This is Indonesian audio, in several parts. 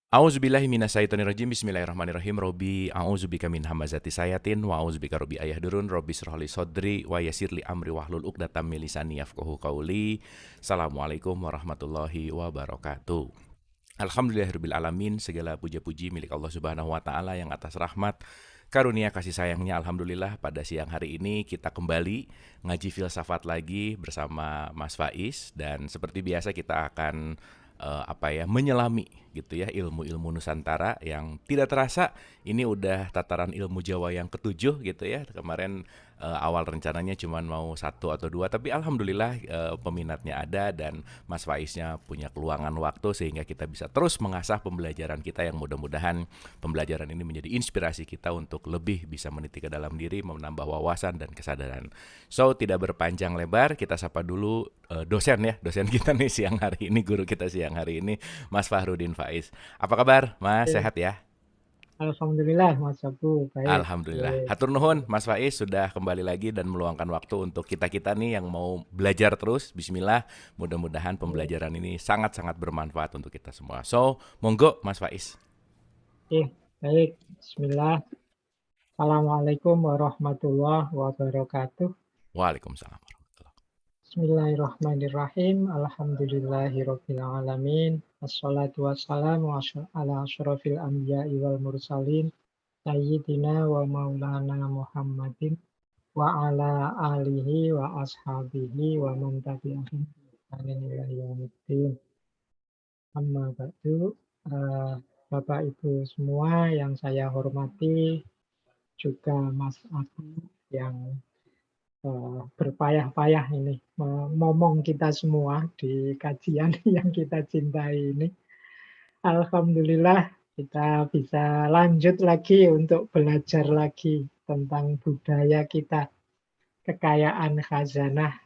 A'udzubillahi minasyaitonirrajim. Bismillahirrahmanirrahim. Robbi a'udzubika min hamazati sayatin wa a'udzubika robbi ayahdurun. Robbi shrah li sodri wa yassir li amri wahlul 'uqdatam min lisani yafqahu qawli. Assalamualaikum warahmatullahi wabarakatuh. Alhamdulillahirabbil alamin. Segala puja-puji milik Allah Subhanahu wa taala yang atas rahmat karunia kasih sayangnya. Alhamdulillah pada siang hari ini kita kembali ngaji filsafat lagi bersama Mas Faiz, dan seperti biasa kita akan menyelami gitu ya ilmu-ilmu Nusantara yang tidak terasa ini udah tataran ilmu Jawa yang ketujuh gitu ya. Kemarin awal rencananya cuma mau satu atau dua, tapi alhamdulillah peminatnya ada dan Mas Faiznya punya keluangan waktu sehingga kita bisa terus mengasah pembelajaran kita, yang mudah-mudahan pembelajaran ini menjadi inspirasi kita untuk lebih bisa meniti ke dalam diri, menambah wawasan dan kesadaran. So, tidak berpanjang lebar, kita sapa dulu dosen kita nih siang hari ini, guru kita siang hari ini, Mas Fahrudin Faiz. Apa kabar, Mas? Oke, Sehat ya? Alhamdulillah Mas Abu, baik. Alhamdulillah. Hatur nuhun, Mas Faiz sudah kembali lagi dan meluangkan waktu untuk kita-kita nih yang mau belajar terus. Bismillah, mudah-mudahan pembelajaran ini sangat-sangat bermanfaat untuk kita semua. So, monggo Mas Faiz. Oke, baik. Bismillah. Assalamualaikum warahmatullahi wabarakatuh. Waalaikumsalam warahmatullahi. Bismillahirrahmanirrahim. Alhamdulillahirabbil alamin. Wassalatu wassalamu ala asyrofil anbiya'i wal mursalin. Sayyidina wa maulana Muhammadin wa ala alihi wa ashabihi wa man tabi'ahum bi ihsanin ila yaumiddin. Amma ba'du, Bapak Ibu semua yang saya hormati, juga Mas Abu yang berpayah-payah ini ngomong kita semua di kajian yang kita cintai ini. Alhamdulillah kita bisa lanjut lagi untuk belajar lagi tentang budaya kita, kekayaan khazanah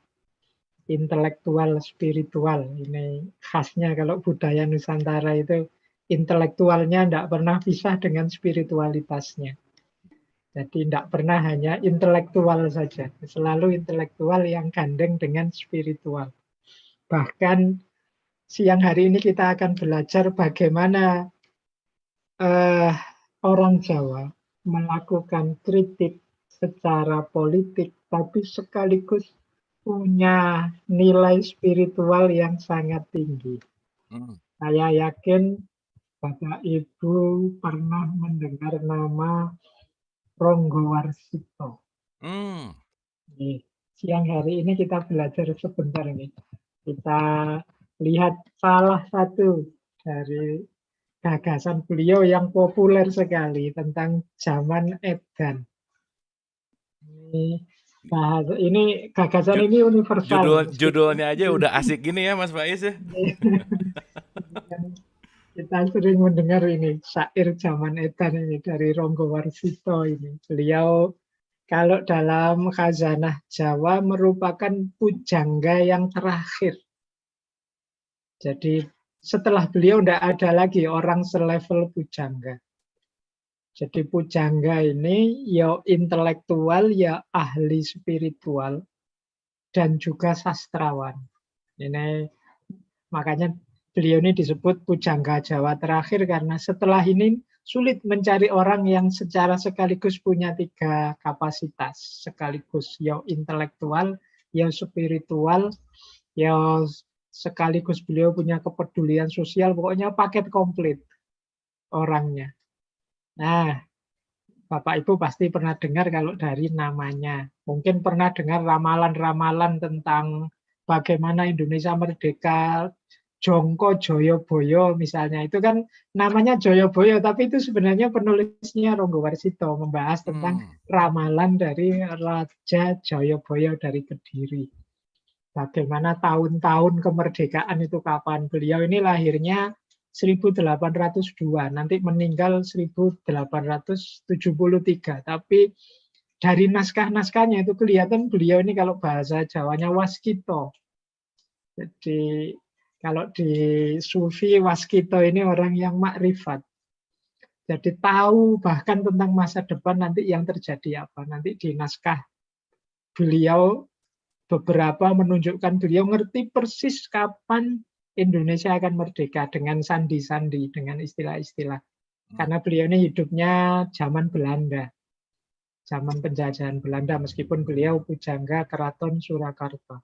intelektual spiritual. Ini khasnya kalau budaya Nusantara itu, intelektualnya tidak pernah pisah dengan spiritualitasnya. Jadi tidak pernah hanya intelektual saja, selalu intelektual yang gandeng dengan spiritual. Bahkan siang hari ini kita akan belajar bagaimana orang Jawa melakukan kritik secara politik, tapi sekaligus punya nilai spiritual yang sangat tinggi. Saya yakin Bapak Ibu pernah mendengar nama Ronggo Warsito. Siang hari ini kita belajar sebentar nih. Kita lihat salah satu dari gagasan beliau yang populer sekali tentang zaman edan. Ini gagasan ini universal. Judulnya aja udah asik gini ya Mas Faiz ya. Kita sering mendengar ini syair zaman edan ini dari Ronggo Warsito ini. Beliau kalau dalam khazanah Jawa merupakan pujangga yang terakhir. Jadi setelah beliau tidak ada lagi orang selevel pujangga. Jadi pujangga ini ya intelektual, ya ahli spiritual, dan juga sastrawan. Ini makanya beliau ini disebut pujangga Jawa terakhir, karena setelah ini sulit mencari orang yang secara sekaligus punya tiga kapasitas. Sekaligus ya intelektual, ya spiritual, ya sekaligus beliau punya kepedulian sosial, pokoknya paket komplit orangnya. Nah, Bapak Ibu pasti pernah dengar kalau dari namanya. Mungkin pernah dengar ramalan-ramalan tentang bagaimana Indonesia merdeka, Jongko Joyoboyo misalnya. Itu kan namanya Joyoboyo, tapi itu sebenarnya penulisnya Ronggo Warsito, membahas tentang ramalan dari Raja Joyoboyo dari Kediri. Bagaimana tahun-tahun kemerdekaan itu kapan. Beliau ini lahirnya 1802, nanti meninggal 1873. Tapi dari naskah-naskahnya itu kelihatan beliau ini kalau bahasa Jawanya waskito. Jadi kalau di Sufi waskito ini orang yang makrifat. Jadi tahu bahkan tentang masa depan nanti yang terjadi apa. Nanti di naskah beliau beberapa menunjukkan beliau ngerti persis kapan Indonesia akan merdeka dengan sandi-sandi, dengan istilah-istilah. Karena beliau ini hidupnya zaman Belanda, zaman penjajahan Belanda, meskipun beliau pujangga Keraton Surakarta.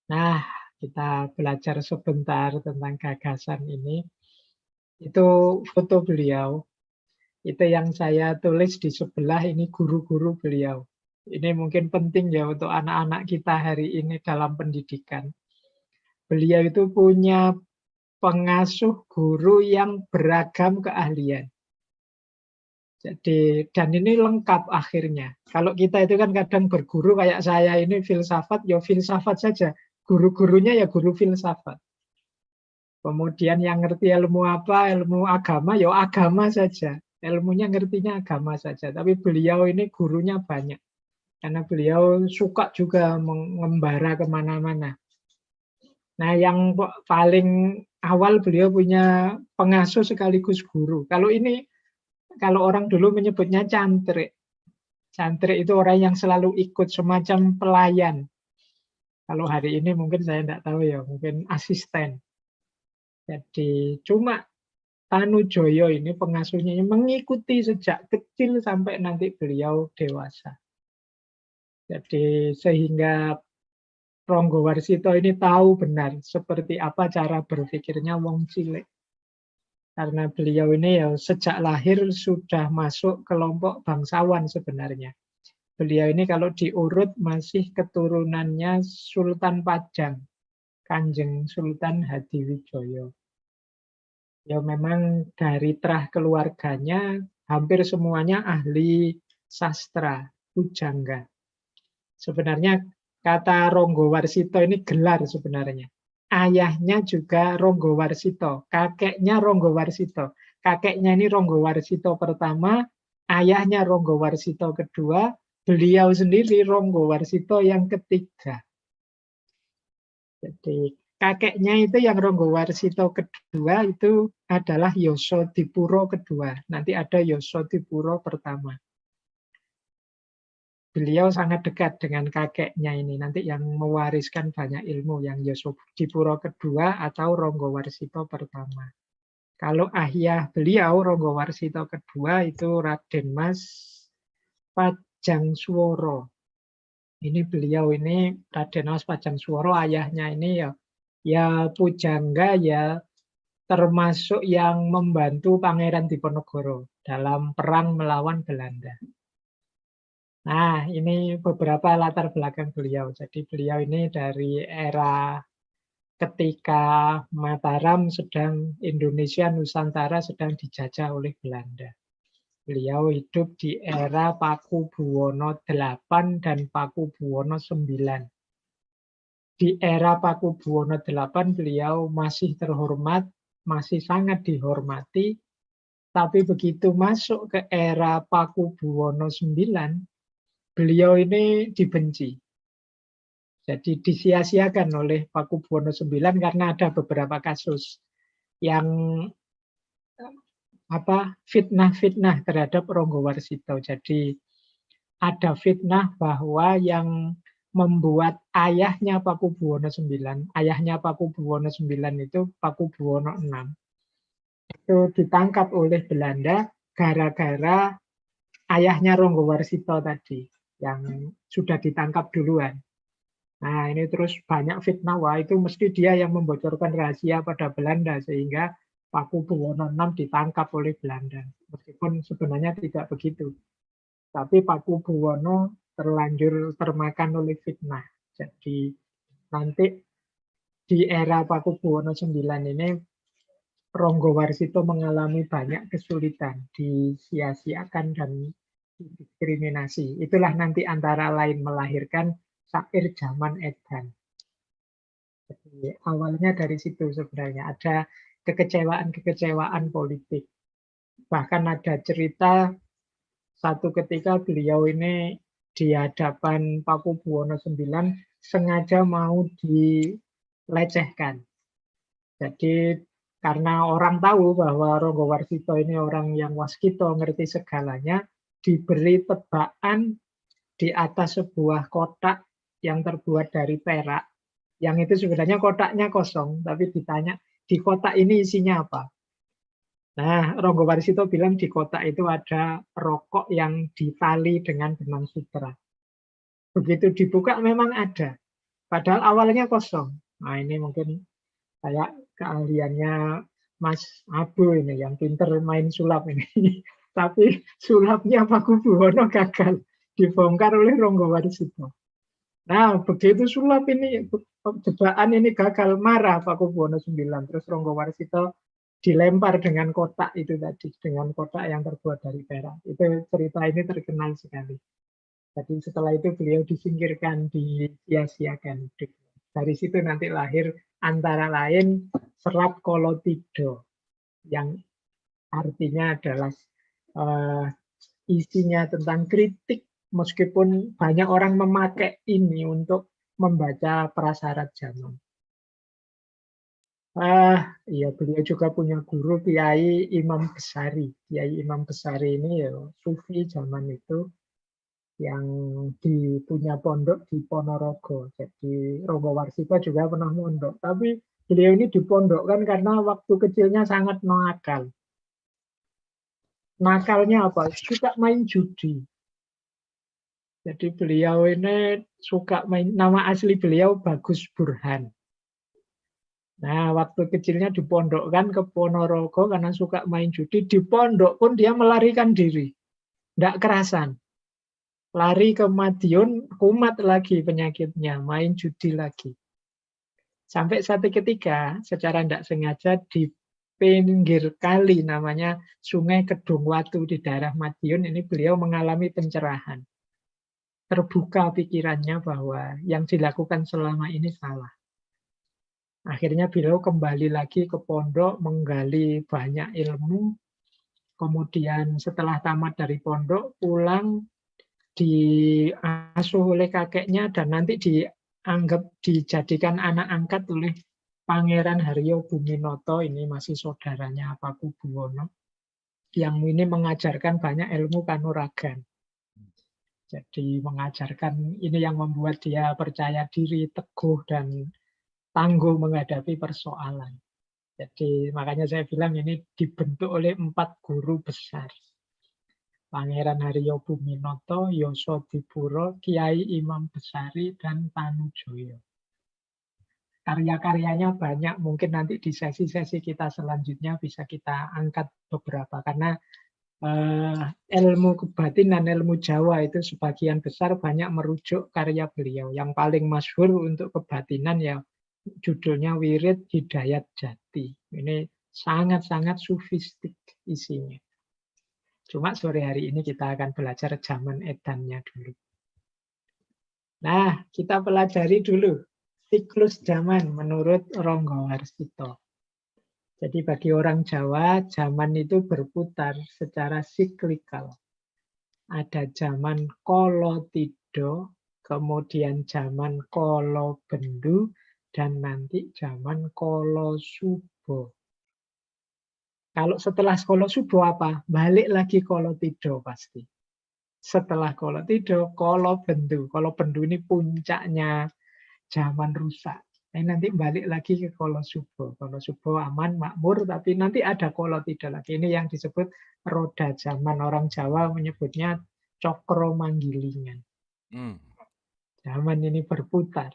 Nah, kita belajar sebentar tentang gagasan ini. Itu foto beliau. Itu yang saya tulis di sebelah ini guru-guru beliau. Ini mungkin penting ya untuk anak-anak kita hari ini dalam pendidikan. Beliau itu punya pengasuh guru yang beragam keahlian. Jadi, dan ini lengkap akhirnya. Kalau kita itu kan kadang berguru kayak saya ini filsafat, ya filsafat saja. Guru-gurunya ya guru filsafat. Kemudian yang ngerti ilmu apa, ilmu agama, ya agama saja. Ilmunya ngertinya agama saja. Tapi beliau ini gurunya banyak. Karena beliau suka juga mengembara kemana-mana. Nah, yang paling awal beliau punya pengasuh sekaligus guru. Kalau orang dulu menyebutnya cantrik. Cantrik itu orang yang selalu ikut, semacam pelayan. Kalau hari ini mungkin saya tidak tahu ya, mungkin asisten. Jadi cuma Tanujoyo ini pengasuhnya ini mengikuti sejak kecil sampai nanti beliau dewasa. Jadi sehingga Ronggo Warsito ini tahu benar seperti apa cara berpikirnya wong cilik. Karena beliau ini ya sejak lahir sudah masuk kelompok bangsawan sebenarnya. Beliau ini kalau diurut masih keturunannya Sultan Pajang, Kanjeng Sultan Hadiwijoyo. Ya memang dari terah keluarganya hampir semuanya ahli sastra, pujangga. Sebenarnya kata Ronggo Warsito ini gelar sebenarnya. Ayahnya juga Ronggo Warsito, kakeknya Ronggo Warsito. Kakeknya ini Ronggo Warsito pertama, ayahnya Ronggo Warsito kedua, beliau sendiri Ronggo Warsito yang ketiga. Jadi kakeknya itu yang Ronggo Warsito kedua itu adalah Yosodipuro kedua. Nanti ada Yosodipuro pertama. Beliau sangat dekat dengan kakeknya ini. Nanti yang mewariskan banyak ilmu yang Yosodipuro kedua atau Ronggo Warsito pertama. Kalau ayah beliau Ronggo Warsito kedua itu Raden Mas Pajangsuworo. Ini beliau ini Raden Mas Pajangsuworo, ayahnya ini ya pujangga ya termasuk yang membantu Pangeran Diponegoro dalam perang melawan Belanda. Nah, ini beberapa latar belakang beliau. Jadi beliau ini dari era ketika Mataram sedang Indonesia Nusantara sedang dijajah oleh Belanda. Beliau hidup di era Pakubuwono VIII dan Pakubuwono IX. Di era Pakubuwono VIII beliau masih terhormat, masih sangat dihormati, tapi begitu masuk ke era Pakubuwono IX, beliau ini dibenci. Jadi disia-siakan oleh Pakubuwono IX karena ada beberapa kasus yang fitnah-fitnah terhadap Ronggo Warsito. Jadi ada fitnah bahwa yang membuat ayahnya Pakubuwono IX, ayahnya Pakubuwono IX itu Pakubuwono VI, itu ditangkap oleh Belanda gara-gara ayahnya Ronggo Warsito tadi, yang sudah ditangkap duluan. Nah ini terus banyak fitnah, wah itu mesti dia yang membocorkan rahasia pada Belanda sehingga Pakubuwono VI ditangkap oleh Belanda. Meskipun sebenarnya tidak begitu. Tapi Pakubuwono terlanjur termakan oleh fitnah. Jadi nanti di era Pakubuwono IX ini Ronggo Warsito mengalami banyak kesulitan, disia-siakan dan diskriminasi. Itulah nanti antara lain melahirkan Syair Jaman Edan. Jadi awalnya dari situ sebenarnya ada kekecewaan-kekecewaan politik. Bahkan ada cerita satu ketika beliau ini di hadapan Pakubuwono IX sengaja mau dilecehkan. Jadi karena orang tahu bahwa Ronggo Warsito ini orang yang waskito, ngerti segalanya, diberi tebakan di atas sebuah kotak yang terbuat dari perak. Yang itu sebenarnya kotaknya kosong, tapi ditanya di kotak ini isinya apa. Nah, Ronggo Warsito bilang di kotak itu ada rokok yang ditali dengan benang sutra. Begitu dibuka memang ada, padahal awalnya kosong. Nah, ini mungkin kayak keahliannya Mas Abu ini yang pinter main sulap ini. Tapi sulapnya Pakubuwono gagal dibongkar oleh Ronggo Warsito. Nah, begitu sulap ini, jebakan ini gagal, marah Pakubuwono IX. Terus Ronggo Warsito dilempar dengan kotak itu tadi, dengan kotak yang terbuat dari perak. Itu cerita ini terkenal sekali. Jadi setelah itu beliau disingkirkan, disia-siakan. Dari situ nanti lahir antara lain Serat Kolotido, yang artinya adalah isinya tentang kritik, meskipun banyak orang memakai ini untuk membaca prasyarat zaman. Iya, beliau juga punya guru Kiai Imam Besari. Kiai Imam Besari ini ya sufi zaman itu yang punya pondok di Ponorogo. Jadi Ronggo Warsito juga pernah mondok. Tapi beliau ini dipondokkan karena waktu kecilnya sangat nakal. Nakalnya apa? Suka main judi. Jadi beliau ini suka main, nama asli beliau Bagus Burhan. Nah, waktu kecilnya dipondokkan ke Ponorogo karena suka main judi. Di pondok pun dia melarikan diri. Tidak kerasan. Lari ke Madiun, kumat lagi penyakitnya, main judi lagi. Sampai satu ketika, secara tidak sengaja di pinggir kali namanya Sungai Kedungwatu di daerah Madiun, ini beliau mengalami pencerahan. Terbuka pikirannya bahwa yang dilakukan selama ini salah. Akhirnya beliau kembali lagi ke pondok, menggali banyak ilmu. Kemudian setelah tamat dari pondok, pulang diasuh oleh kakeknya dan nanti dianggap dijadikan anak angkat oleh Pangeran Haryo Buminoto, ini masih saudaranya Pakubuwono, yang ini mengajarkan banyak ilmu kanuragan. Jadi mengajarkan ini yang membuat dia percaya diri, teguh, dan tangguh menghadapi persoalan. Jadi makanya saya bilang ini dibentuk oleh 4 guru besar. Pangeran Haryo Buminoto, Yosodipuro, Kiai Imam Besari, dan Tanujoyo. Karya-karyanya banyak, mungkin nanti di sesi-sesi kita selanjutnya bisa kita angkat beberapa. Karena ilmu kebatinan, ilmu Jawa itu sebagian besar banyak merujuk karya beliau. Yang paling masyhur untuk kebatinan ya judulnya Wirid Hidayat Jati. Ini sangat-sangat sufistik isinya. Cuma sore hari ini kita akan belajar zaman edannya dulu. Nah, kita pelajari dulu siklus zaman menurut Ronggo Warsito. Jadi bagi orang Jawa, zaman itu berputar secara siklikal. Ada zaman Kolotido, kemudian zaman Kolobendu, dan nanti zaman Kolosubo. Kalau setelah Kolosubo apa? Balik lagi Kolotido pasti. Setelah Kolotido, Kolobendu. Kolobendu ini puncaknya zaman rusak. Nanti balik lagi ke Kolosubo. Kolosubo aman, makmur, tapi nanti ada Kolotido lagi. Ini yang disebut roda zaman. Orang Jawa menyebutnya cokro manggilingan. Zaman ini berputar.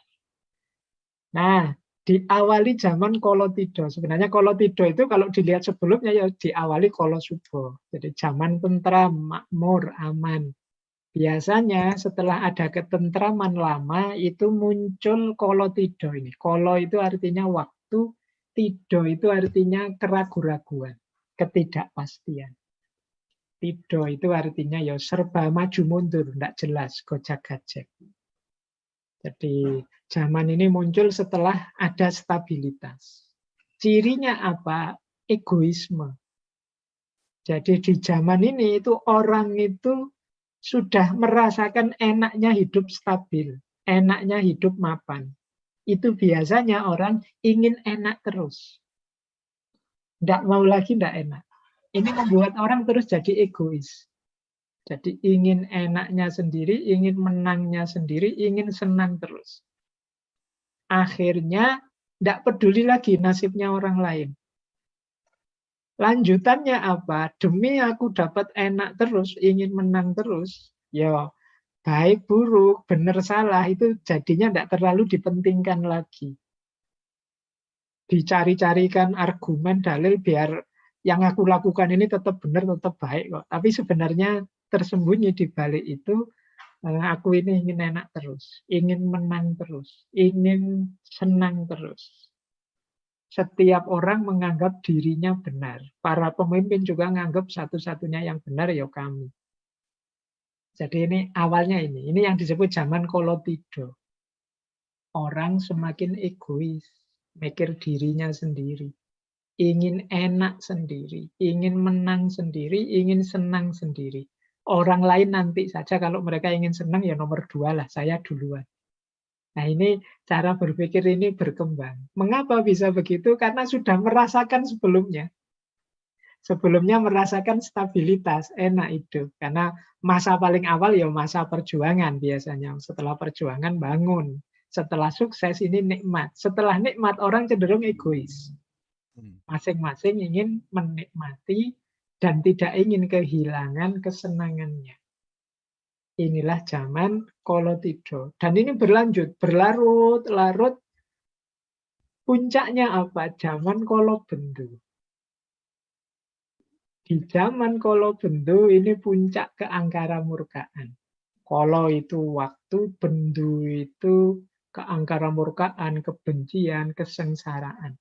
Nah, diawali zaman Kolotido. Sebenarnya Kolotido itu kalau dilihat sebelumnya ya diawali Kolosubo. Jadi zaman tentram, makmur, aman. Biasanya setelah ada ketentraman lama itu muncul Kolotido ini. Kolo itu artinya waktu, tido itu artinya keraguan-raguan, ketidakpastian. Tido itu artinya ya serba maju mundur, tidak jelas, gojak-gajek. Jadi zaman ini muncul setelah ada stabilitas. Cirinya apa? Egoisme. Jadi di zaman ini itu orang itu sudah merasakan enaknya hidup stabil, enaknya hidup mapan. Itu biasanya orang ingin enak terus. Tidak mau lagi tidak enak. Ini membuat orang terus jadi egois. Jadi ingin enaknya sendiri, ingin menangnya sendiri, ingin senang terus. Akhirnya tidak peduli lagi nasibnya orang lain. Lanjutannya apa? Demi aku dapat enak terus, ingin menang terus, ya baik buruk, benar salah itu jadinya tidak terlalu dipentingkan lagi. Dicari-carikan argumen, dalil biar yang aku lakukan ini tetap benar, tetap baik kok. Tapi sebenarnya tersembunyi di balik itu, aku ini ingin enak terus, ingin menang terus, ingin senang terus. Setiap orang menganggap dirinya benar. Para pemimpin juga menganggap satu-satunya yang benar ya kami. Jadi ini awalnya ini. Ini yang disebut zaman kolotido. Orang semakin egois, mikir dirinya sendiri. Ingin enak sendiri, ingin menang sendiri, ingin senang sendiri. Orang lain nanti saja kalau mereka ingin senang ya nomor dua lah, saya duluan. Nah ini cara berpikir ini berkembang. Mengapa bisa begitu? Karena sudah merasakan sebelumnya. Sebelumnya merasakan stabilitas, enak hidup. Karena masa paling awal ya masa perjuangan biasanya. Setelah perjuangan bangun. Setelah sukses ini nikmat. Setelah nikmat orang cenderung egois. Masing-masing ingin menikmati dan tidak ingin kehilangan kesenangannya. Inilah zaman kolotido. Dan ini berlanjut, berlarut-larut. Puncaknya apa? Zaman kolobendu. Di zaman kolobendu ini puncak keangkara murkaan. Kolo itu waktu, bendu itu keangkara murkaan, kebencian, kesengsaraan.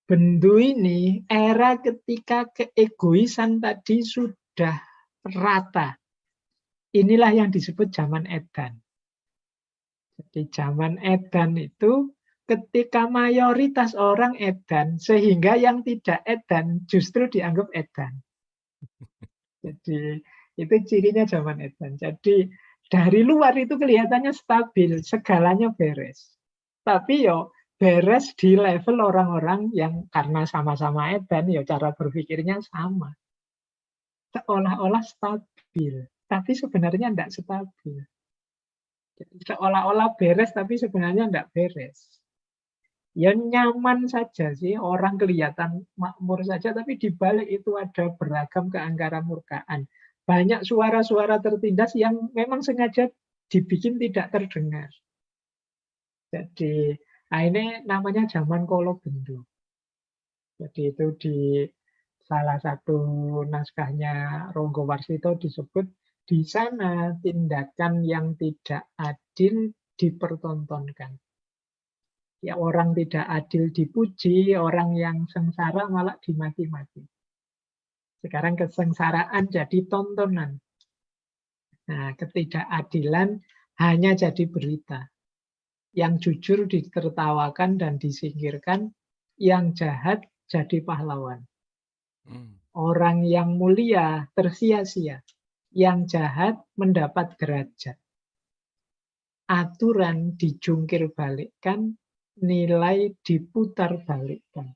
Bendu ini era ketika keegoisan tadi sudah rata. Inilah yang disebut zaman edan. Jadi zaman edan itu ketika mayoritas orang edan, sehingga yang tidak edan justru dianggap edan. Jadi itu cirinya zaman edan. Jadi dari luar itu kelihatannya stabil, segalanya beres. Tapi yo beres di level orang-orang yang karena sama-sama edan, ya cara berpikirnya sama. Seolah-olah stabil, tapi sebenarnya tidak stabil. Seolah-olah beres, tapi sebenarnya tidak beres. Ya nyaman saja sih, orang kelihatan makmur saja, tapi di balik itu ada beragam keangkara murkaan. Banyak suara-suara tertindas yang memang sengaja dibikin tidak terdengar. Jadi, nah ini namanya zaman kolobendu. Jadi itu di salah satu naskahnya Ronggo Warsito disebut di sana tindakan yang tidak adil dipertontonkan. Ya orang tidak adil dipuji, orang yang sengsara malah dimaki-maki. Sekarang kesengsaraan jadi tontonan. Nah, ketidakadilan hanya jadi berita. Yang jujur ditertawakan dan disingkirkan, yang jahat jadi pahlawan. Orang yang mulia tersia-sia, yang jahat mendapat derajat. Aturan dijungkir balikkan, nilai diputar balikkan.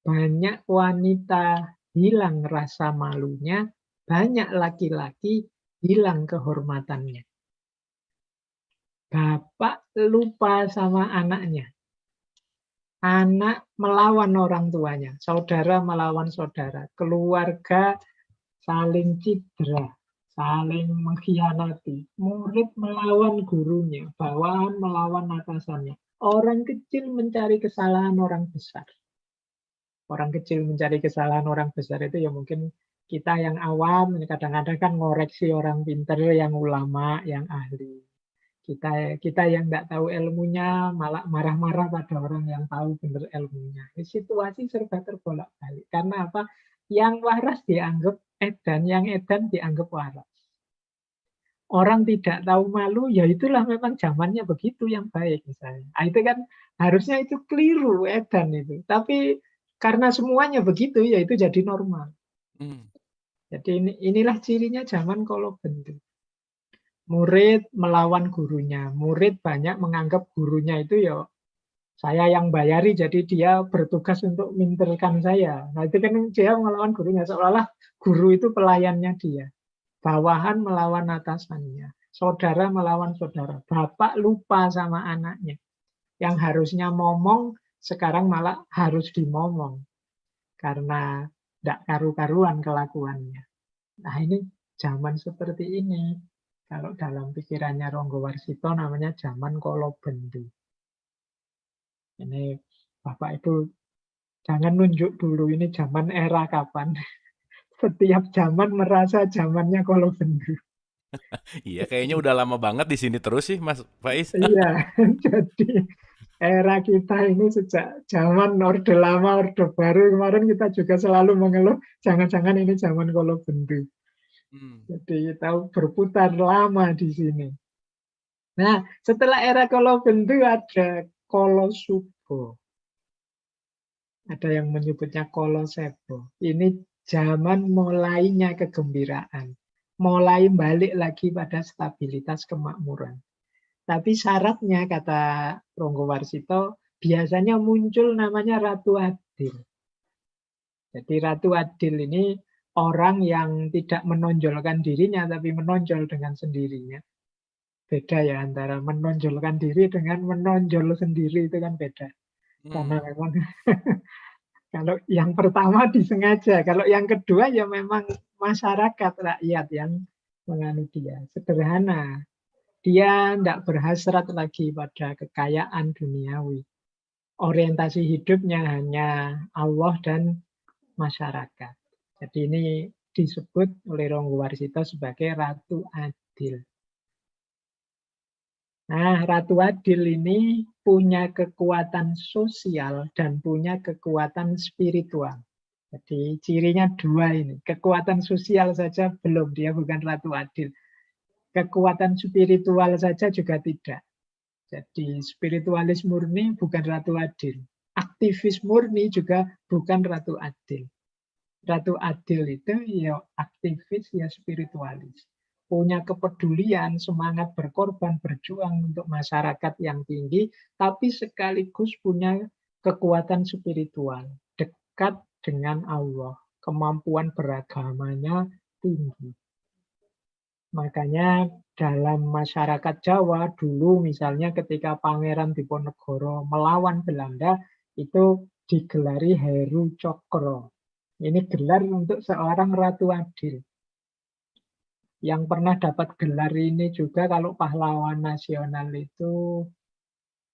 Banyak wanita hilang rasa malunya, banyak laki-laki hilang kehormatannya. Bapak lupa sama anaknya. Anak melawan orang tuanya, saudara melawan saudara, keluarga saling cedera, saling mengkhianati, murid melawan gurunya, bawahan melawan atasannya. Orang kecil mencari kesalahan orang besar. Orang kecil mencari kesalahan orang besar itu ya mungkin kita yang awam, kadang-kadang kan ngoreksi orang pinter, yang ulama, yang ahli. Kita yang nggak tahu ilmunya malah marah-marah pada orang yang tahu benar ilmunya. Situasi serba terbolak-balik. Karena apa? Yang waras dianggap edan, yang edan dianggap waras. Orang tidak tahu malu, ya itulah memang zamannya begitu yang baik misalnya. Nah, itu kan harusnya itu keliru edan itu. Tapi karena semuanya begitu, ya itu jadi normal. Jadi inilah cirinya zaman kolobendu. Murid melawan gurunya. Murid banyak menganggap gurunya itu ya saya yang bayari, jadi dia bertugas untuk minterkan saya. Nah itu kan dia melawan gurunya, seolah-olah guru itu pelayannya dia. Bawahan melawan atasannya. Saudara melawan saudara. Bapak lupa sama anaknya. Yang harusnya ngomong, sekarang malah harus dimomong. Karena tidak karu-karuan kelakuannya. Nah ini zaman seperti ini. Kalau dalam pikirannya Ronggo Warsito namanya zaman Kolobendu. Ini Bapak Ibu jangan nunjuk dulu ini zaman era kapan. Setiap zaman merasa zamannya Kolobendu. Iya, kayaknya udah lama banget di sini terus sih, Mas Faiz. Iya, jadi era kita ini sejak zaman Orde Lama, Orde Baru kemarin kita juga selalu mengeluh jangan-jangan ini zaman Kolobendu. Hmm. Jadi kita berputar lama di sini. Nah, setelah era Kolobendu ada Kolosubo. Ada yang menyebutnya Kolosebo. Ini zaman mulainya kegembiraan. Mulai balik lagi pada stabilitas kemakmuran. Tapi syaratnya, kata Ronggo Warsito, biasanya muncul namanya Ratu Adil. Jadi Ratu Adil ini orang yang tidak menonjolkan dirinya, tapi menonjol dengan sendirinya. Beda ya antara menonjolkan diri dengan menonjol sendiri, itu kan beda. Karena Hmm. memang kalau yang pertama disengaja, kalau yang kedua ya memang masyarakat, rakyat yang menganut dia. Sederhana, dia tidak berhasrat lagi pada kekayaan duniawi. Orientasi hidupnya hanya Allah dan masyarakat. Jadi ini disebut oleh Ronggo Warsito sebagai Ratu Adil. Nah, Ratu Adil ini punya kekuatan sosial dan punya kekuatan spiritual. Jadi cirinya dua ini. Kekuatan sosial saja belum, dia bukan Ratu Adil. Kekuatan spiritual saja juga tidak. Jadi spiritualis murni bukan Ratu Adil. Aktivis murni juga bukan Ratu Adil. Ratu Adil itu ya aktivis, ya spiritualis. Punya kepedulian, semangat berkorban, berjuang untuk masyarakat yang tinggi, tapi sekaligus punya kekuatan spiritual. Dekat dengan Allah. Kemampuan beragamanya tinggi. Makanya dalam masyarakat Jawa dulu misalnya ketika Pangeran Diponegoro melawan Belanda itu digelari Heru Cokro. Ini gelar untuk seorang Ratu Adil. Yang pernah dapat gelar ini juga kalau pahlawan nasional itu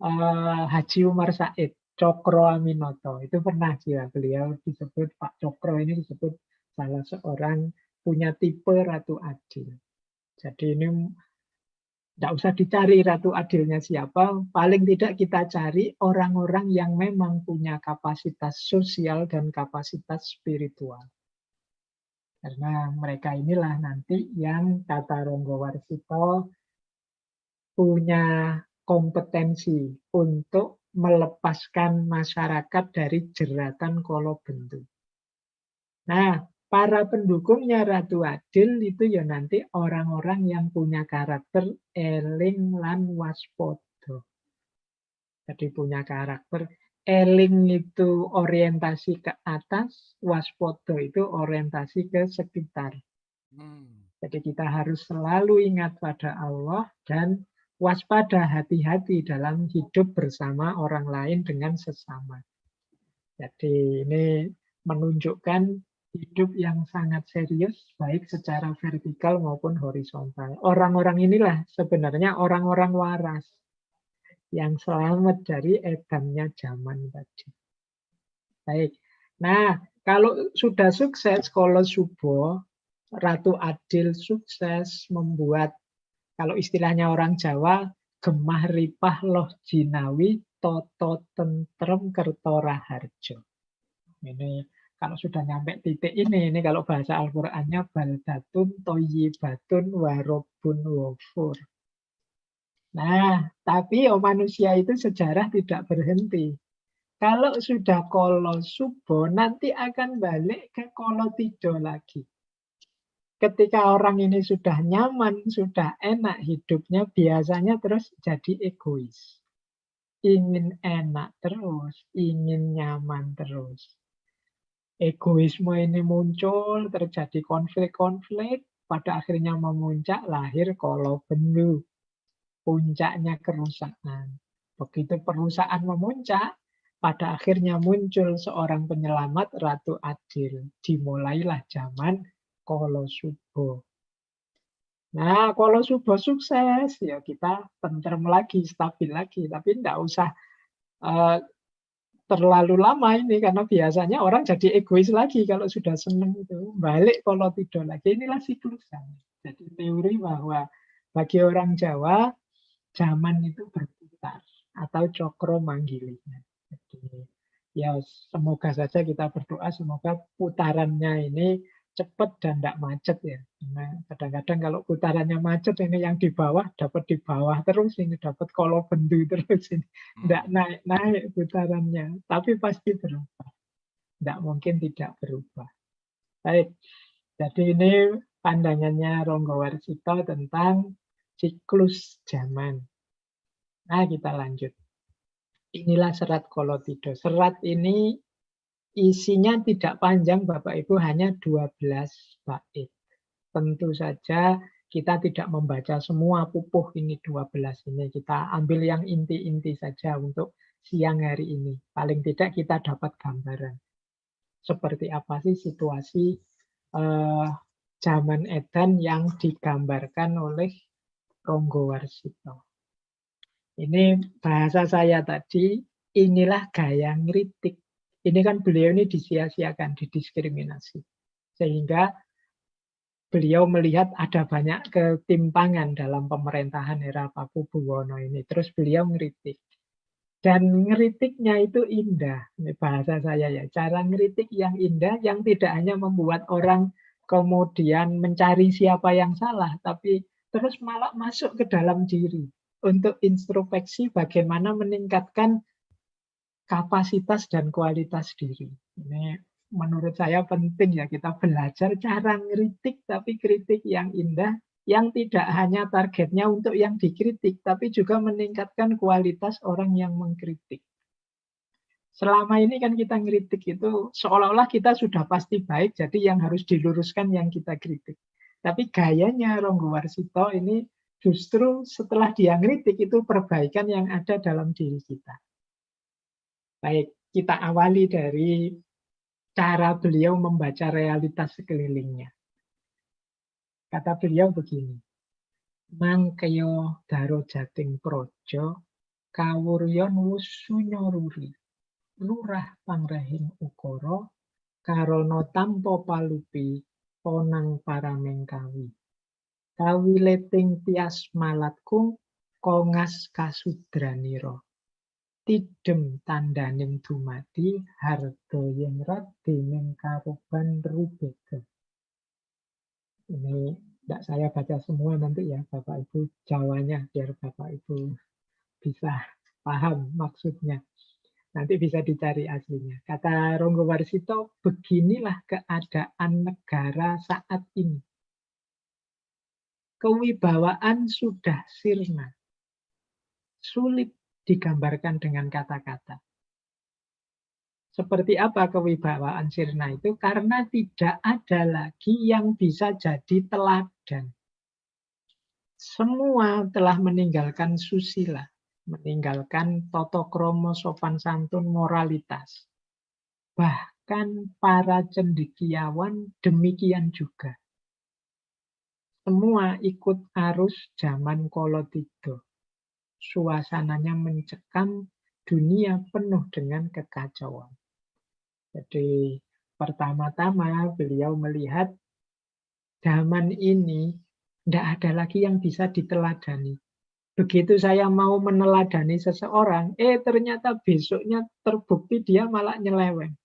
Haji Umar Said, Cokro Aminoto. Itu pernah dia, beliau disebut Pak Cokro ini disebut salah seorang punya tipe Ratu Adil. Jadi ini tidak usah dicari Ratu Adilnya siapa, paling tidak kita cari orang-orang yang memang punya kapasitas sosial dan kapasitas spiritual. Karena mereka inilah nanti yang kata Ronggo Warsito punya kompetensi untuk melepaskan masyarakat dari jeratan Kolobendu. Nah, para pendukungnya Ratu Adil itu ya nanti orang-orang yang punya karakter eling lan waspodo. Jadi punya karakter eling itu orientasi ke atas, waspodo itu orientasi ke sekitar. Hmm. Jadi kita harus selalu ingat pada Allah dan waspada, hati-hati dalam hidup bersama orang lain dengan sesama. Jadi ini menunjukkan hidup yang sangat serius, baik secara vertikal maupun horizontal. Orang-orang inilah sebenarnya orang-orang waras yang selamat dari edannya zaman tadi. Baik. Nah, kalau sudah sukses, kalau Subo, Ratu Adil sukses membuat, kalau istilahnya orang Jawa, gemah ripah loh jinawi, toto tentrem kerto raharjo. Ini kalau sudah nyampe titik ini kalau bahasa Al-Qur'annya baldatun toyibatun warobun wafur. Nah, tapi manusia itu sejarah tidak berhenti. Kalau sudah kolo subo, nanti akan balik ke kolo tido lagi. Ketika orang ini sudah nyaman, sudah enak hidupnya, biasanya terus jadi egois. Ingin enak terus, ingin nyaman terus. Egoisme ini muncul, terjadi konflik-konflik, pada akhirnya memuncak, lahir Kolobendu. Puncaknya kerusakan. Begitu perusahaan memuncak, pada akhirnya muncul seorang penyelamat, Ratu Adil. Dimulailah zaman Kolosubo. Nah, kalau sudah sukses, ya kita tentrem lagi, stabil lagi. Tapi tidak usah eh, terlalu lama ini, karena biasanya orang jadi egois lagi kalau sudah seneng itu. Balik kalau tidur lagi, inilah siklusnya. Jadi teori bahwa bagi orang Jawa, zaman itu berputar atau cokro manggilinya. Jadi ya semoga saja kita berdoa semoga putarannya ini cepat dan tidak macet ya. Karena kadang-kadang kalau putarannya macet ini yang di bawah dapat di bawah terus, ini dapat Kolobendu terus, ini tidak naik-naik putarannya. Tapi pasti berubah. Tidak mungkin tidak berubah. Baik. Jadi ini pandangannya Ronggo Warsito tentang siklus zaman. Nah, kita lanjut. Inilah serat Kolotido. Serat ini isinya tidak panjang, Bapak Ibu, hanya 12 bait. Tentu saja kita tidak membaca semua pupuh ini 12 ini. Kita ambil yang inti-inti saja untuk siang hari ini. Paling tidak kita dapat gambaran. Seperti apa sih situasi zaman edan yang digambarkan oleh Ronggo Warsito. Ini bahasa saya tadi, inilah gaya ngeritik. Ini kan beliau ini disia-siakan, didiskriminasi. Sehingga beliau melihat ada banyak ketimpangan dalam pemerintahan era Pakubuwono ini. Terus beliau ngeritik. Dan ngeritiknya itu indah. Ini bahasa saya ya. Cara ngeritik yang indah, yang tidak hanya membuat orang kemudian mencari siapa yang salah, tapi terus malah masuk ke dalam diri untuk introspeksi bagaimana meningkatkan kapasitas dan kualitas diri. Ini menurut saya penting ya, kita belajar cara ngeritik, tapi kritik yang indah, yang tidak hanya targetnya untuk yang dikritik, tapi juga meningkatkan kualitas orang yang mengkritik. Selama ini kan kita ngeritik itu seolah-olah kita sudah pasti baik, jadi yang harus diluruskan yang kita kritik. Tapi gayanya Ronggo Warsito ini justru setelah dia ngeritik itu perbaikan yang ada dalam diri kita. Baik, kita awali dari cara beliau membaca realitas sekelilingnya. Kata beliau begini, Mangkeo daro jating projo, kawuryon wusunyoruri, lurah pangrahing ukoro, karono tampo palupi, ponang paramengkawi. Kawileting tias malatku, kongas kasudraniro. Tidem tandaning dumadi, hardo yengrot dening karuban rubega. Ini tidak saya baca semua nanti ya Bapak Ibu, Jawanya biar Bapak Ibu bisa paham maksudnya. Nanti bisa dicari aslinya. Kata Ronggo Warsito, beginilah keadaan negara saat ini. Kewibawaan sudah sirna. Sulit digambarkan dengan kata-kata. Seperti apa kewibawaan sirna itu? Karena tidak ada lagi yang bisa jadi teladan. Semua telah meninggalkan susila, meninggalkan tata krama sopan santun moralitas. Bahkan para cendekiawan demikian juga. Semua ikut arus zaman Kolotido. Suasananya mencekam, dunia penuh dengan kekacauan. Jadi pertama-tama beliau melihat zaman ini tidak ada lagi yang bisa diteladani. Begitu saya mau meneladani seseorang, ternyata besoknya terbukti dia malah nyeleweng.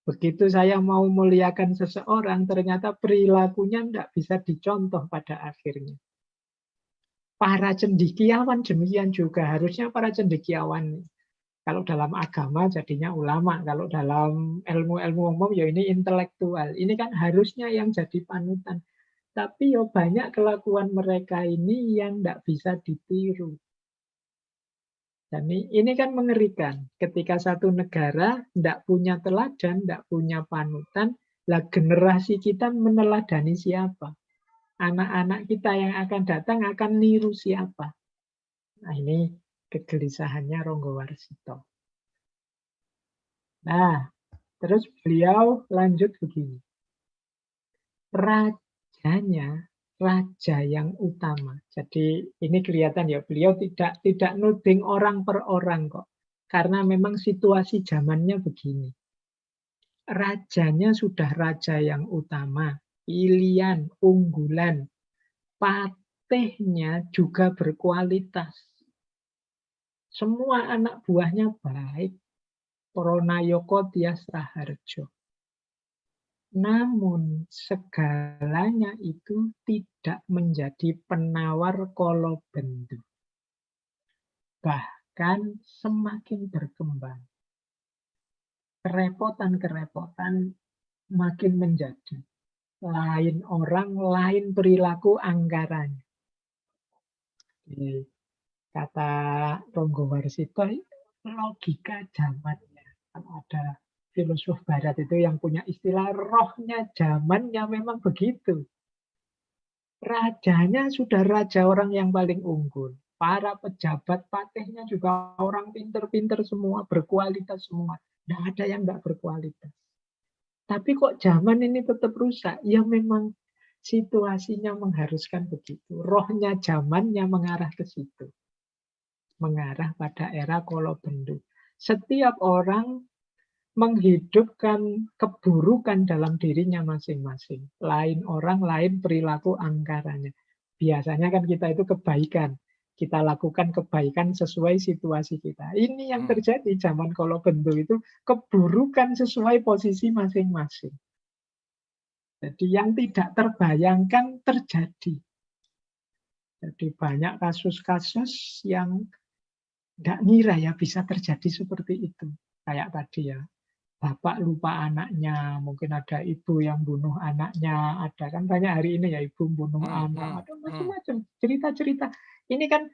Begitu saya mau muliakan seseorang, ternyata perilakunya tidak bisa dicontoh pada akhirnya. Para cendekiawan demikian juga. Harusnya para cendekiawan, kalau dalam agama jadinya ulama, kalau dalam ilmu-ilmu umum ya ini intelektual. Ini kan harusnya yang jadi panutan. Tapi ya banyak kelakuan mereka ini yang tidak bisa ditiru. Dan ini kan mengerikan. Ketika satu negara tidak punya teladan, tidak punya panutan, lah generasi kita meneladani siapa? Anak-anak kita yang akan datang akan niru siapa? Nah, ini kegelisahannya Ronggo Warsito. Nah, terus beliau lanjut begini. Rajanya, raja yang utama. Jadi ini kelihatan ya, beliau tidak nuding orang per orang kok. Karena memang situasi zamannya begini. Rajanya sudah raja yang utama, pilihan, unggulan. Patihnya juga berkualitas. Semua anak buahnya baik. Pronayoko Tias Raharjo. Namun segalanya itu tidak menjadi penawar Kolobendu. Bahkan semakin berkembang. Kerepotan-kerepotan makin menjadi. Lain orang, lain perilaku anggarannya. Jadi, kata Ronggo Warsito, logika zamannya. Kan ada filosof barat itu yang punya istilah rohnya zamannya memang begitu. Rajanya sudah raja orang yang paling unggul. Para pejabat patihnya juga orang pinter-pinter semua, berkualitas semua. Tidak ada yang nggak berkualitas. Tapi kok zaman ini tetap rusak? Ya memang situasinya mengharuskan begitu. Rohnya zamannya mengarah ke situ. Mengarah pada era Kolobendu. Setiap orang menghidupkan keburukan dalam dirinya masing-masing. Lain orang, lain perilaku anggarannya. Biasanya kan kita itu kebaikan. Kita lakukan kebaikan sesuai situasi kita. Ini yang terjadi zaman Kolobendu itu keburukan sesuai posisi masing-masing. Jadi yang tidak terbayangkan terjadi. Jadi banyak kasus-kasus yang nggak ngira ya bisa terjadi seperti itu. Kayak tadi ya, bapak lupa anaknya, mungkin ada ibu yang bunuh anaknya, ada kan banyak hari ini ya ibu bunuh anak, ada macam-macam cerita-cerita. Ini kan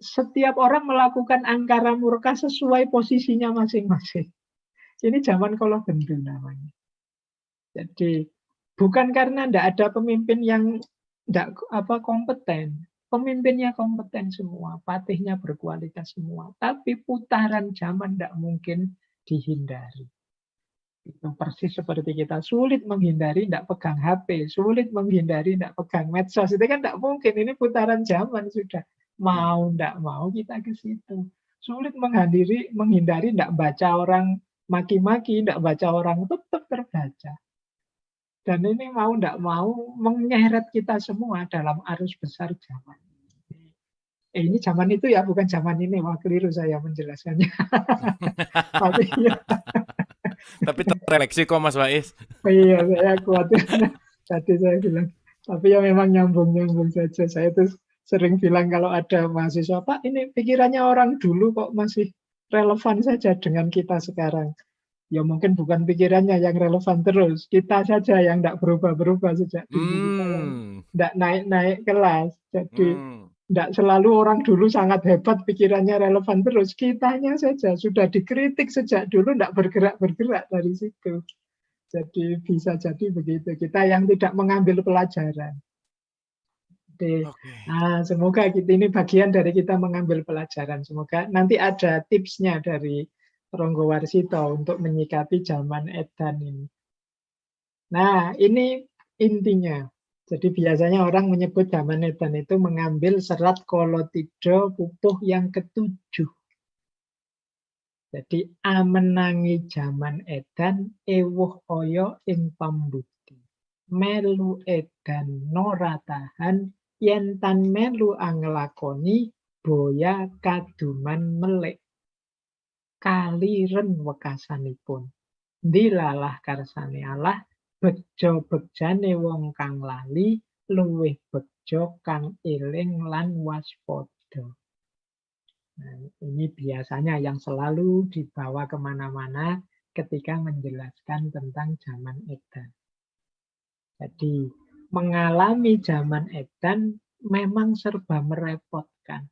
setiap orang melakukan angkara murka sesuai posisinya masing-masing. Ini zaman Kolobendu namanya. Jadi bukan karena tidak ada pemimpin yang tidak kompeten. Pemimpinnya kompeten semua, patihnya berkualitas semua. Tapi putaran zaman tidak mungkin dihindari. Itu persis seperti kita sulit menghindari tidak pegang HP, sulit menghindari tidak pegang medsos. Itu kan tidak mungkin, ini putaran zaman sudah. Mau tidak mau kita ke situ. Sulit menghindari tidak baca orang maki-maki, tidak baca orang tetap terbaca. Dan ini mau tidak mau menyeret kita semua dalam arus besar zaman. Ini zaman itu ya, bukan zaman ini. Wah, keliru saya menjelaskannya. Tapi ya. Tapi terrefleksi kok Mas Faiz. Iya, saya khawatir. Tadi saya bilang. Tapi ya memang nyambung-nyambung saja. Saya tuh sering bilang kalau ada mahasiswa, Pak, ini pikirannya orang dulu kok masih relevan saja dengan kita sekarang. Ya mungkin bukan pikirannya yang relevan terus. Kita saja yang tidak berubah-berubah sejak dulu. Kita yang tidak naik-naik kelas. Jadi tidak selalu orang dulu sangat hebat, pikirannya relevan terus. Kitanya saja sudah dikritik sejak dulu, tidak bergerak-bergerak dari situ. Jadi bisa jadi begitu. Kita yang tidak mengambil pelajaran. Oke. Nah, semoga ini bagian dari kita mengambil pelajaran. Semoga nanti ada tipsnya dari Ronggo Warsito untuk menyikapi zaman edan ini. Nah, ini intinya. Jadi biasanya orang menyebut zaman edan itu mengambil serat Kolotidho pupuh yang ketujuh. Jadi amenangi zaman edan ewuh oyo ing pambuti. Melu edan noratahan yen tan melu anglakoni boya kaduman melek. Kaliren wekasanipun. Dilalah karsane Allah, bejo begjane wong kang lali, luwih bejo kang eling lan waspada. Nah, ini biasanya yang selalu dibawa kemana-mana ketika menjelaskan tentang zaman edan. Jadi, mengalami zaman edan memang serba merepotkan.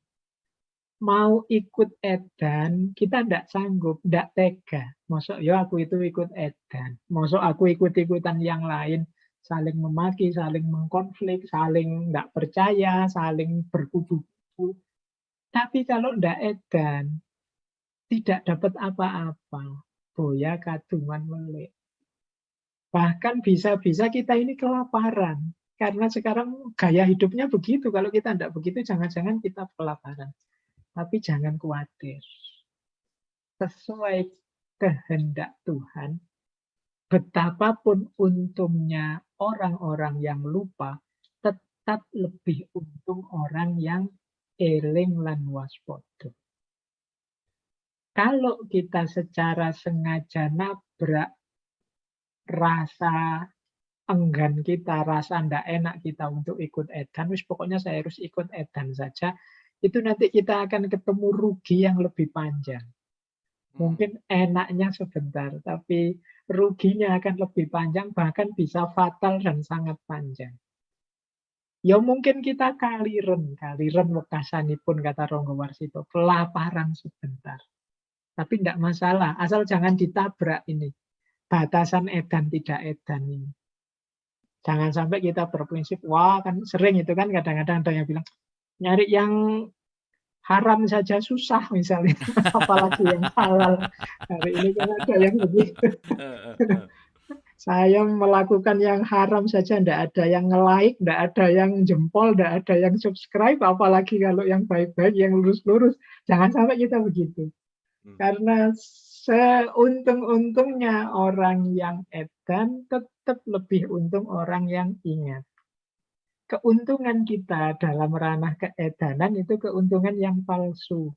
Mau ikut edan, kita tidak sanggup, tidak tega. Masuk ya aku itu ikut edan. Masuk aku ikut-ikutan yang lain. saling memaki, saling mengkonflik, saling tidak percaya, saling berkubu-kubu. Tapi kalau tidak edan, tidak dapat apa-apa. Boya kadungan melek. Bahkan bisa-bisa kita ini kelaparan. Karena sekarang gaya hidupnya begitu. Kalau kita tidak begitu, jangan-jangan kita kelaparan. Tapi jangan khawatir. Sesuai kehendak Tuhan, betapapun untungnya orang-orang yang lupa, tetap lebih untung orang yang eling lan waspada. Kalau kita secara sengaja nabrak rasa enggan kita, rasa ndak enak kita untuk ikut edan, wis pokoknya saya harus ikut edan saja, itu nanti kita akan ketemu rugi yang lebih panjang. Mungkin enaknya sebentar, tapi ruginya akan lebih panjang, bahkan bisa fatal dan sangat panjang. Ya mungkin kita kaliren wekasanipun kata Ronggo Warsito, kelaparan sebentar. Tapi tidak masalah, asal jangan ditabrak ini. Batasan edan tidak edan ini. Jangan sampai kita berprinsip, wah kan sering itu kan kadang-kadang ada yang bilang, nyari yang haram saja susah misalnya, apalagi yang halal. Hari ini kan ada yang begitu. Saya melakukan yang haram saja, tidak ada yang nge-like, tidak ada yang jempol, tidak ada yang subscribe, apalagi kalau yang baik-baik, yang lurus-lurus. Jangan sampai kita begitu. Karena seuntung-untungnya orang yang edan, tetap lebih untung orang yang ingat. Keuntungan kita dalam ranah keedanan itu keuntungan yang palsu.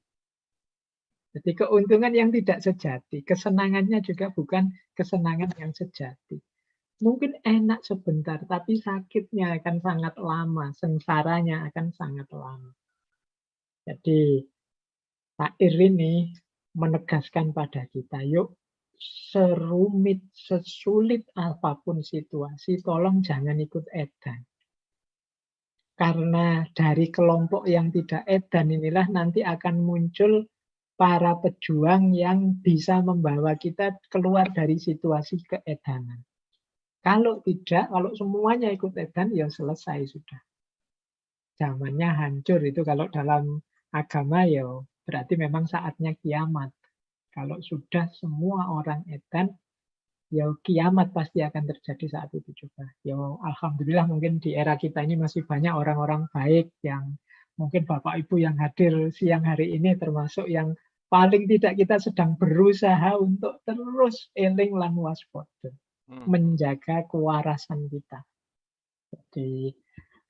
Jadi keuntungan yang tidak sejati. Kesenangannya juga bukan kesenangan yang sejati. Mungkin enak sebentar, tapi sakitnya akan sangat lama. Sengsaranya akan sangat lama. Jadi syair ini menegaskan pada kita, yuk serumit, sesulit apapun situasi, tolong jangan ikut edan. Karena dari kelompok yang tidak edan inilah nanti akan muncul para pejuang yang bisa membawa kita keluar dari situasi keedanan. Kalau tidak, kalau semuanya ikut edan, ya selesai sudah. Zamannya hancur itu kalau dalam agama ya berarti memang saatnya kiamat. Kalau sudah semua orang edan, ya kiamat pasti akan terjadi saat itu juga. Ya alhamdulillah mungkin di era kita ini masih banyak orang-orang baik yang mungkin Bapak Ibu yang hadir siang hari ini termasuk yang paling tidak kita sedang berusaha untuk terus eling lan waspada, menjaga kewarasan kita. Jadi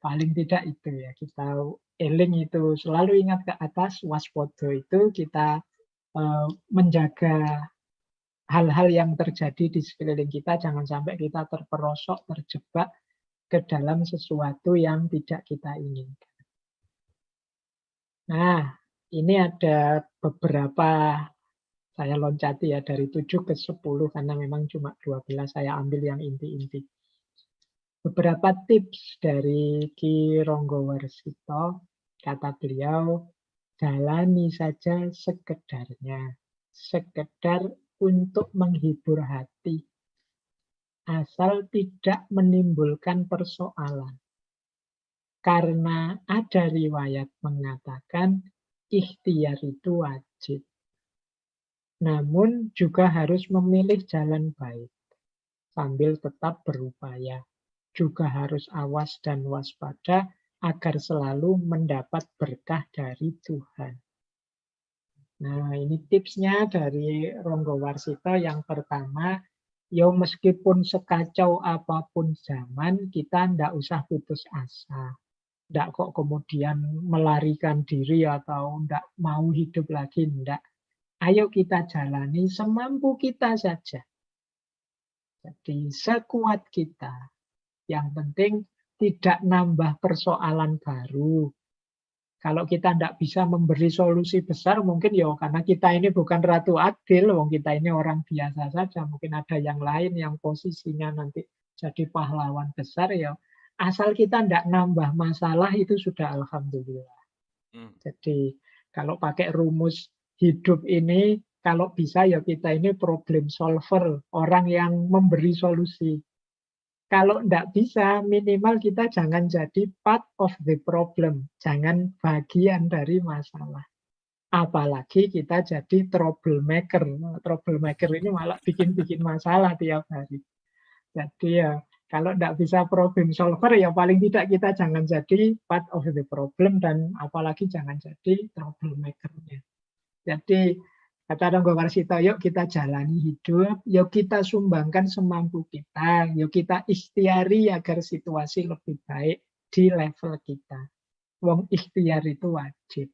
paling tidak itu ya, kita eling itu selalu ingat ke atas, waspada itu kita menjaga hal-hal yang terjadi di sekeliling kita, jangan sampai kita terperosok, terjebak ke dalam sesuatu yang tidak kita inginkan. Nah, ini ada beberapa, saya loncati ya, dari 7 ke 10, karena memang cuma 12, saya ambil yang inti-inti. Beberapa tips dari Ki Ronggo Warsito, kata beliau, jalani saja sekedarnya, sekedar untuk menghibur hati, asal tidak menimbulkan persoalan. Karena ada riwayat mengatakan ikhtiar itu wajib. Namun juga harus memilih jalan baik, sambil tetap berupaya. Juga harus awas dan waspada agar selalu mendapat berkah dari Tuhan. Nah, ini tipsnya dari Ronggo Warsito. Yang pertama, ya meskipun sekacau apapun zaman, kita ndak usah putus asa. Ndak kok kemudian melarikan diri atau ndak mau hidup lagi, ndak. Ayo kita jalani semampu kita saja. Jadi sekuat kita. Yang penting tidak nambah persoalan baru. Kalau kita tidak bisa memberi solusi besar, mungkin ya karena kita ini bukan Ratu Adil, wong kita ini orang biasa saja. Mungkin ada yang lain yang posisinya nanti jadi pahlawan besar, ya asal kita tidak nambah masalah itu sudah alhamdulillah. Jadi kalau pakai rumus hidup ini, kalau bisa ya kita ini problem solver, orang yang memberi solusi. Kalau enggak bisa, minimal kita jangan jadi part of the problem, jangan bagian dari masalah. Apalagi kita jadi troublemaker. Nah, troublemaker ini malah bikin-bikin masalah tiap hari. Jadi ya, kalau enggak bisa problem solver, ya paling tidak kita jangan jadi part of the problem dan apalagi jangan jadi troublemaker-nya. Jadi kata Ronggo Warsito, yuk kita jalani hidup, yuk kita sumbangkan semampu kita, yuk kita ikhtiari agar situasi lebih baik di level kita. Wong ikhtiar itu wajib.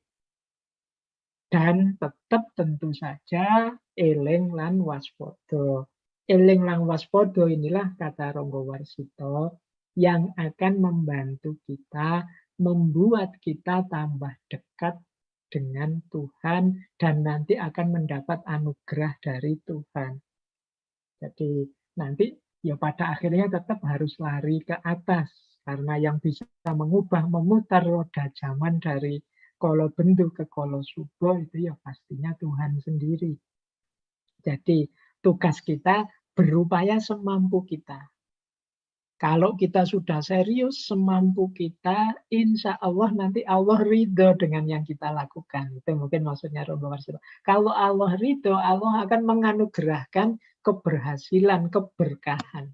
Dan tetap tentu saja eling lan waspada. Eling lan waspada inilah kata Ronggo Warsito yang akan membantu kita, membuat kita tambah dekat dengan Tuhan dan nanti akan mendapat anugerah dari Tuhan. Jadi nanti ya pada akhirnya tetap harus lari ke atas karena yang bisa mengubah, memutar roda zaman dari kolo bendu ke kolo subo itu ya pastinya Tuhan sendiri. Jadi tugas kita berupaya semampu kita. Kalau kita sudah serius, semampu kita, insya Allah nanti Allah ridho dengan yang kita lakukan. Itu mungkin maksudnya Ronggo Warsito. Kalau Allah ridho, Allah akan menganugerahkan keberhasilan, keberkahan.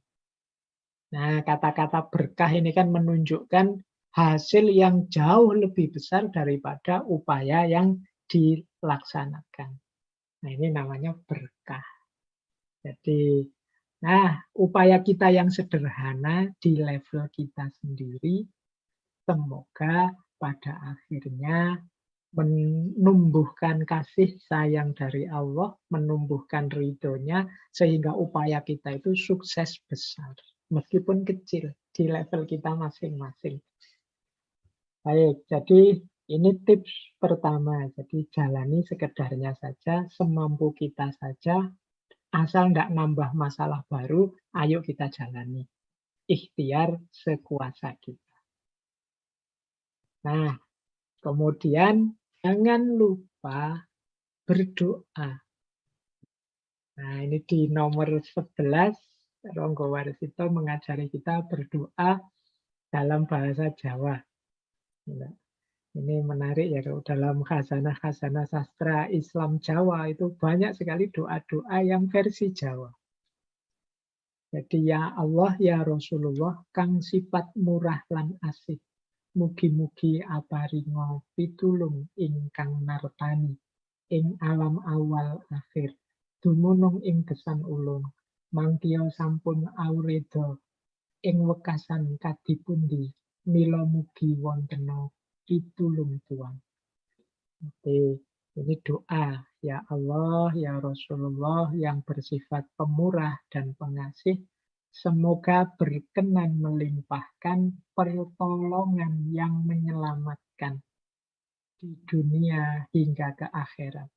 Nah, kata-kata berkah ini kan menunjukkan hasil yang jauh lebih besar daripada upaya yang dilaksanakan. Nah, ini namanya berkah. Jadi, nah, upaya kita yang sederhana di level kita sendiri, semoga pada akhirnya menumbuhkan kasih sayang dari Allah, menumbuhkan ridhonya, sehingga upaya kita itu sukses besar. Meskipun kecil, di level kita masing-masing. Baik, jadi ini tips pertama. Jadi jalani sekedarnya saja, semampu kita saja, asal nggak nambah masalah baru, ayo kita jalani. Ikhtiar sekuasa kita. Nah, kemudian jangan lupa berdoa. Nah, ini di nomor 11, Ronggo Warsito mengajari kita berdoa dalam bahasa Jawa. Nah, ini menarik ya, kalau dalam khazanah-khazanah sastra Islam Jawa itu banyak sekali doa-doa yang versi Jawa. Jadi ya Allah, ya Rasulullah, kang sifat murah lan asih. Mugi-mugi aparinga pitulung ingkang nartani ing alam awal akhir. Dumunung ing gesan ulung. Mangkiya sampun awreda ing wekasan kadipundi. Mila mugi wontena pitulung tuan. Oke, ini doa. Ya Allah, ya Rasulullah yang bersifat pemurah dan pengasih, semoga berkenan melimpahkan pertolongan yang menyelamatkan di dunia hingga ke akhirat.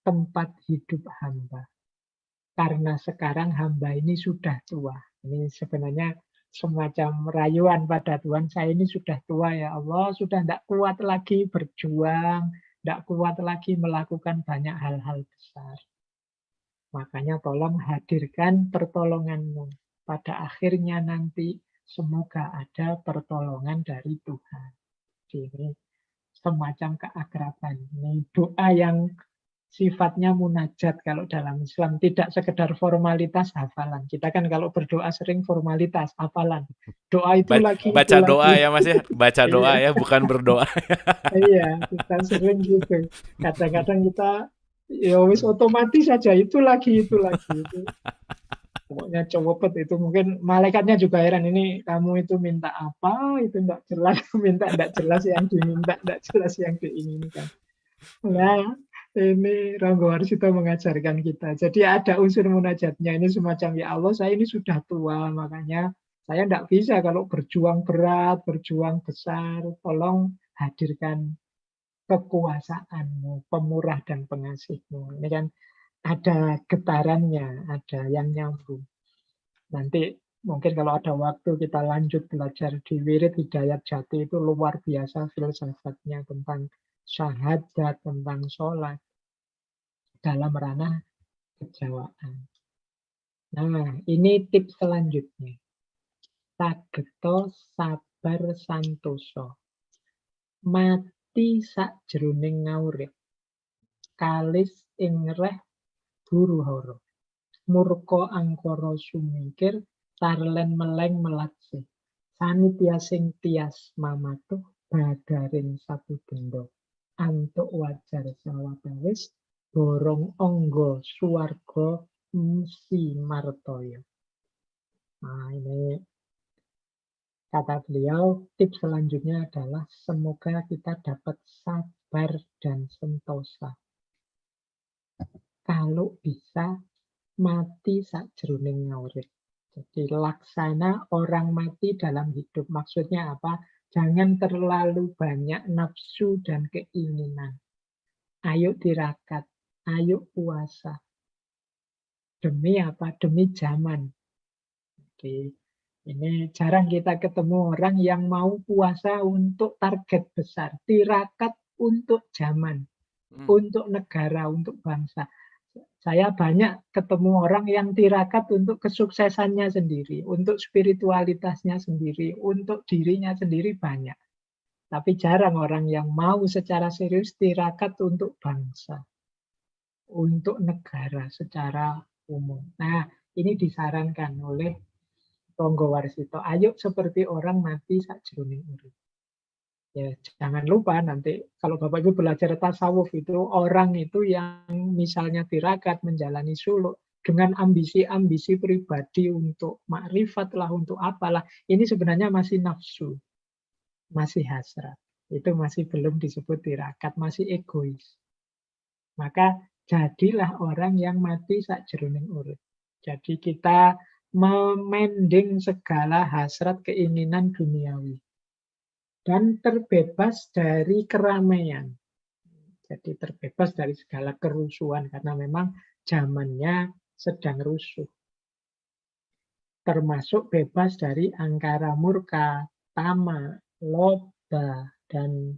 Tempat hidup hamba. Karena sekarang hamba ini sudah tua. Ini sebenarnya semacam rayuan pada Tuhan, saya ini sudah tua ya Allah, sudah tidak kuat lagi berjuang, tidak kuat lagi melakukan banyak hal-hal besar. Makanya tolong hadirkan pertolonganmu. Pada akhirnya nanti semoga ada pertolongan dari Tuhan. Ini semacam keakraban. Ini doa yang sifatnya munajat kalau dalam Islam. Tidak sekedar formalitas hafalan. Kita kan kalau berdoa sering formalitas hafalan. Doa itu lagi, itu Baca doa lagi. ya Mas ya, baca doa Iya, ya, bukan berdoa. iya, kita sering gitu. Kadang-kadang kita ya wis otomatis saja itu lagi, itu lagi. Itu pokoknya cowopet itu mungkin malaikatnya juga heran ini kamu itu minta apa itu enggak jelas minta enggak jelas yang diminta enggak jelas yang diinginkan. Nah, ini Ronggo Warsito mengajarkan kita. Jadi ada unsur munajatnya. Ini semacam, ya Allah, saya ini sudah tua, makanya saya tidak bisa kalau berjuang berat, berjuang besar. Tolong hadirkan kekuasaanmu, pemurah dan pengasihmu. Ini kan ada getarannya, ada yang nyambung. Nanti mungkin kalau ada waktu kita lanjut belajar di Wirid Hidayat Jati itu luar biasa filsafatnya tentang syahadat, tentang sholat dalam ranah kejawaan. Nah, ini tips selanjutnya. sageta sabar santosa. Mati sakjroning ngaurip, kalis ing reh buruhara. Murka angkara sumingkir, tarlen meleng melatse. Sanitya sing tias mamatuh, badaring sapubenda. Antuk wajar sawatawis, borong angga suwarga msi martaya. Nah, ini kata beliau, tips selanjutnya adalah semoga kita dapat sabar dan sentosa. Kalau bisa mati sakjroning ngaurip. Jadi laksana orang mati dalam hidup. Maksudnya apa? Jangan terlalu banyak nafsu dan keinginan. Ayo tirakat, ayo puasa. Demi apa? Demi zaman. Jadi ini jarang kita ketemu orang yang mau puasa untuk target besar. Tirakat untuk zaman, untuk negara, untuk bangsa. Saya banyak ketemu orang yang tirakat untuk kesuksesannya sendiri, untuk spiritualitasnya sendiri, untuk dirinya sendiri banyak. Tapi jarang orang yang mau secara serius tirakat untuk bangsa, untuk negara secara umum. Nah, ini disarankan oleh Ronggo Warsito. Ayo seperti orang mati sakjroning urip. Ya, jangan lupa nanti kalau Bapak Ibu belajar tasawuf itu orang itu yang misalnya tirakat menjalani suluk dengan ambisi-ambisi pribadi untuk makrifat lah, untuk apalah. Ini sebenarnya masih nafsu, masih hasrat. Itu masih belum disebut tirakat, masih egois. Maka jadilah orang yang mati sakjroning urip. Jadi kita memending segala hasrat keinginan duniawi. Dan terbebas dari keramaian. Jadi terbebas dari segala kerusuhan karena memang zamannya sedang rusuh. Termasuk bebas dari angkara murka, tama, loba, dan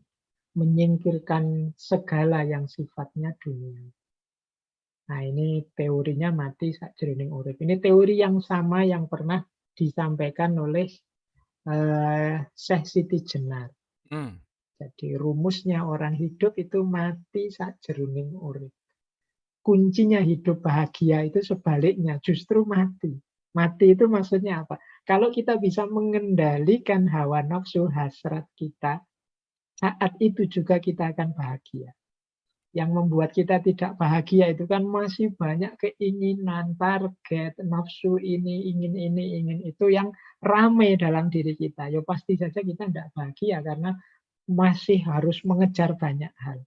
menyingkirkan segala yang sifatnya dunia. Nah, ini teorinya mati sakjroning urip. Ini teori yang sama yang pernah disampaikan oleh Syekh Siti Jenar. Jadi rumusnya orang hidup itu mati sakjroning urip. Kuncinya hidup bahagia itu sebaliknya, justru mati. Mati itu maksudnya apa? Kalau kita bisa mengendalikan hawa nafsu hasrat kita, saat itu juga kita akan bahagia. Yang membuat kita tidak bahagia itu kan masih banyak keinginan, target, nafsu ini, ingin itu yang ramai dalam diri kita. Ya pasti saja kita tidak bahagia karena masih harus mengejar banyak hal.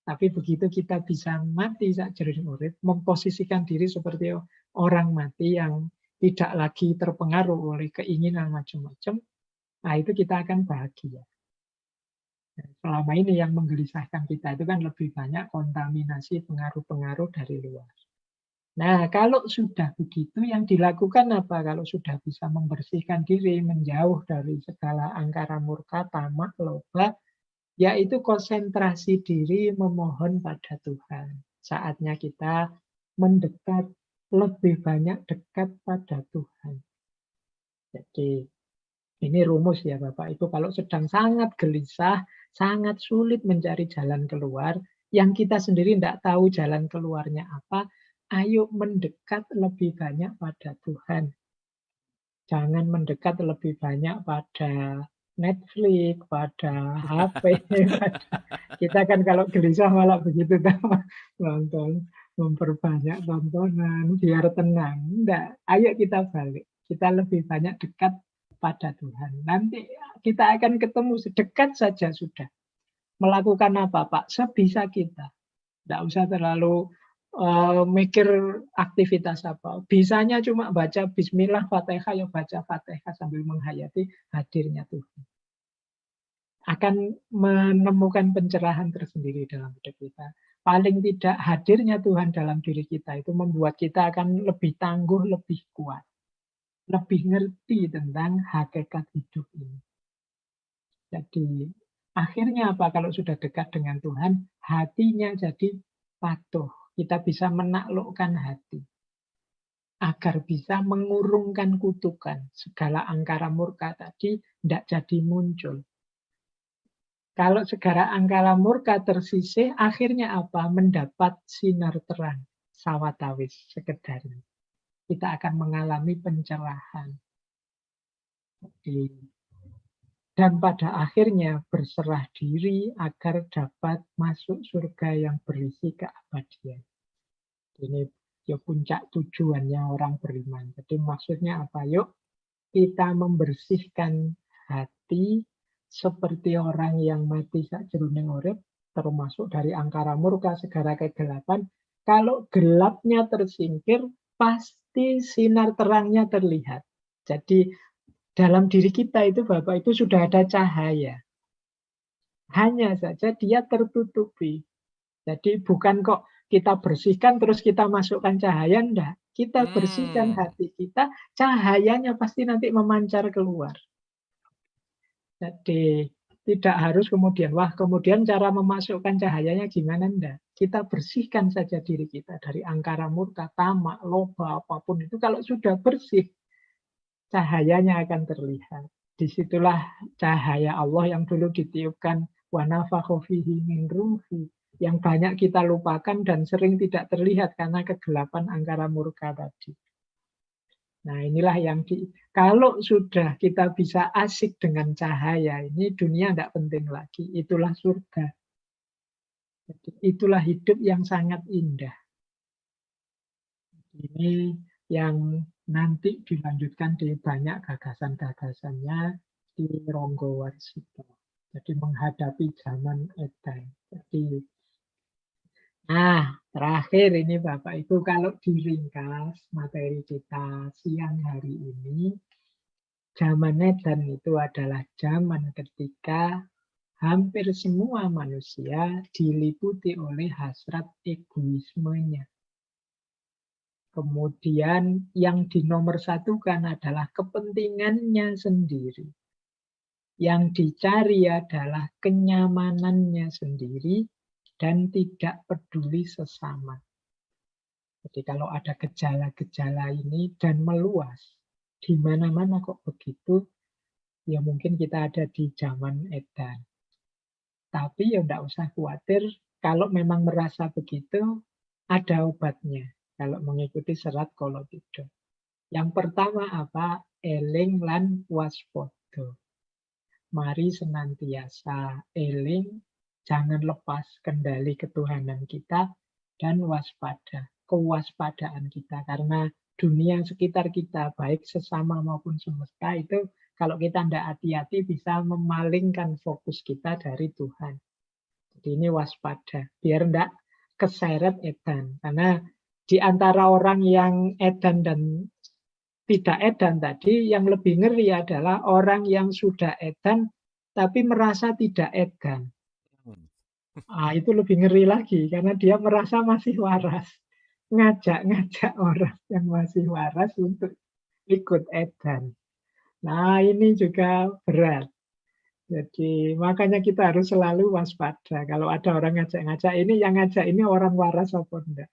Tapi begitu kita bisa mati sakjroning urip, memposisikan diri seperti orang mati yang tidak lagi terpengaruh oleh keinginan macam-macam, nah itu kita akan bahagia. Selama ini yang menggelisahkan kita itu kan lebih banyak kontaminasi pengaruh-pengaruh dari luar. Nah, kalau sudah begitu yang dilakukan apa? Kalau sudah bisa membersihkan diri, menjauh dari segala angkara murka, tamak, loba, yaitu konsentrasi diri memohon pada Tuhan. Saatnya kita mendekat, lebih banyak dekat pada Tuhan. Jadi ini rumus ya Bapak Ibu, kalau sedang sangat gelisah, sangat sulit mencari jalan keluar, yang kita sendiri tidak tahu jalan keluarnya apa, ayo mendekat lebih banyak pada Tuhan. Jangan mendekat lebih banyak pada Netflix, pada HP. Kita kan kalau gelisah malah begitu, nonton, memperbanyak tontonan, biar tenang. Enggak, ayo kita balik. Kita lebih banyak dekat pada Tuhan. Nanti kita akan ketemu sedekat saja sudah. Melakukan apa, Pak? Sebisa kita. Tidak usah terlalu mikir aktivitas apa. Bisanya cuma baca Bismillah, Fatihah, ya baca Fatihah sambil menghayati hadirnya Tuhan. Akan menemukan pencerahan tersendiri dalam hidup kita. Paling tidak hadirnya Tuhan dalam diri kita itu membuat kita akan lebih tangguh, lebih kuat. Lebih ngerti tentang hakikat hidup ini. Jadi akhirnya apa? Kalau sudah dekat dengan Tuhan, hatinya jadi patuh. Kita bisa menaklukkan hati. agar bisa mengurungkan kutukan. Segala angkara murka tadi tidak jadi muncul. Kalau segala angkara murka tersisih, akhirnya apa? Mendapat sinar terang. Sawatawis sekedarnya. Kita akan mengalami pencerahan. Dan pada akhirnya berserah diri agar dapat masuk surga yang berisi keabadian. Ini ya puncak tujuannya orang beriman. Jadi maksudnya apa? Yuk kita membersihkan hati seperti orang yang mati sakjroning urip, termasuk dari angkara murka segala kegelapan. Kalau gelapnya tersingkir, pasti sinar terangnya terlihat. Jadi dalam diri kita itu Bapak itu sudah ada cahaya. Hanya saja dia tertutupi. Jadi bukan kok kita bersihkan terus kita masukkan cahaya, enggak. Kita bersihkan Hmm. hati kita, cahayanya pasti nanti memancar keluar. Jadi tidak harus kemudian, wah kemudian cara memasukkan cahayanya gimana, enggak. Kita bersihkan saja diri kita dari angkara murka, tamak, loba, apapun itu. Kalau sudah bersih, cahayanya akan terlihat. Disitulah cahaya Allah yang dulu ditiupkan wa nafakha fihi min ruhi, yang banyak kita lupakan dan sering tidak terlihat karena kegelapan angkara murka tadi. Nah, inilah yang kalau sudah kita bisa asik dengan cahaya ini, dunia tidak penting lagi. Itulah surga. Jadi, itulah hidup yang sangat indah. Ini yang nanti dilanjutkan di banyak gagasan-gagasannya di Ronggo Warsito. Jadi menghadapi zaman edan. Jadi, terakhir ini Bapak Ibu, kalau diringkas materi kita siang hari ini, zaman edan itu adalah zaman ketika hampir semua manusia diliputi oleh hasrat egoismenya. Kemudian yang dinomorsatukan adalah kepentingannya sendiri. Yang dicari adalah kenyamanannya sendiri dan tidak peduli sesama. Jadi kalau ada gejala-gejala ini dan meluas, di mana-mana kok begitu, ya mungkin kita ada di zaman edan. Tapi ya enggak usah khawatir, kalau memang merasa begitu, ada obatnya. Kalau mengikuti serat Kolotida. Yang pertama apa? Eling lan waspada. Mari senantiasa eling, jangan lepas kendali ketuhanan kita, dan waspada. Kewaspadaan kita. Karena dunia sekitar kita, baik sesama maupun semesta, itu kalau kita tidak hati-hati bisa memalingkan fokus kita dari Tuhan. Jadi ini waspada, biar tidak keseret edan. Karena di antara orang yang edan dan tidak edan tadi, yang lebih ngeri adalah orang yang sudah edan tapi merasa tidak edan. Itu lebih ngeri lagi karena dia merasa masih waras. Ngajak-ngajak orang yang masih waras untuk ikut edan. Nah, ini juga berat. Jadi makanya kita harus selalu waspada. Kalau ada orang ngajak-ngajak ini, yang ngajak ini orang waras apa enggak.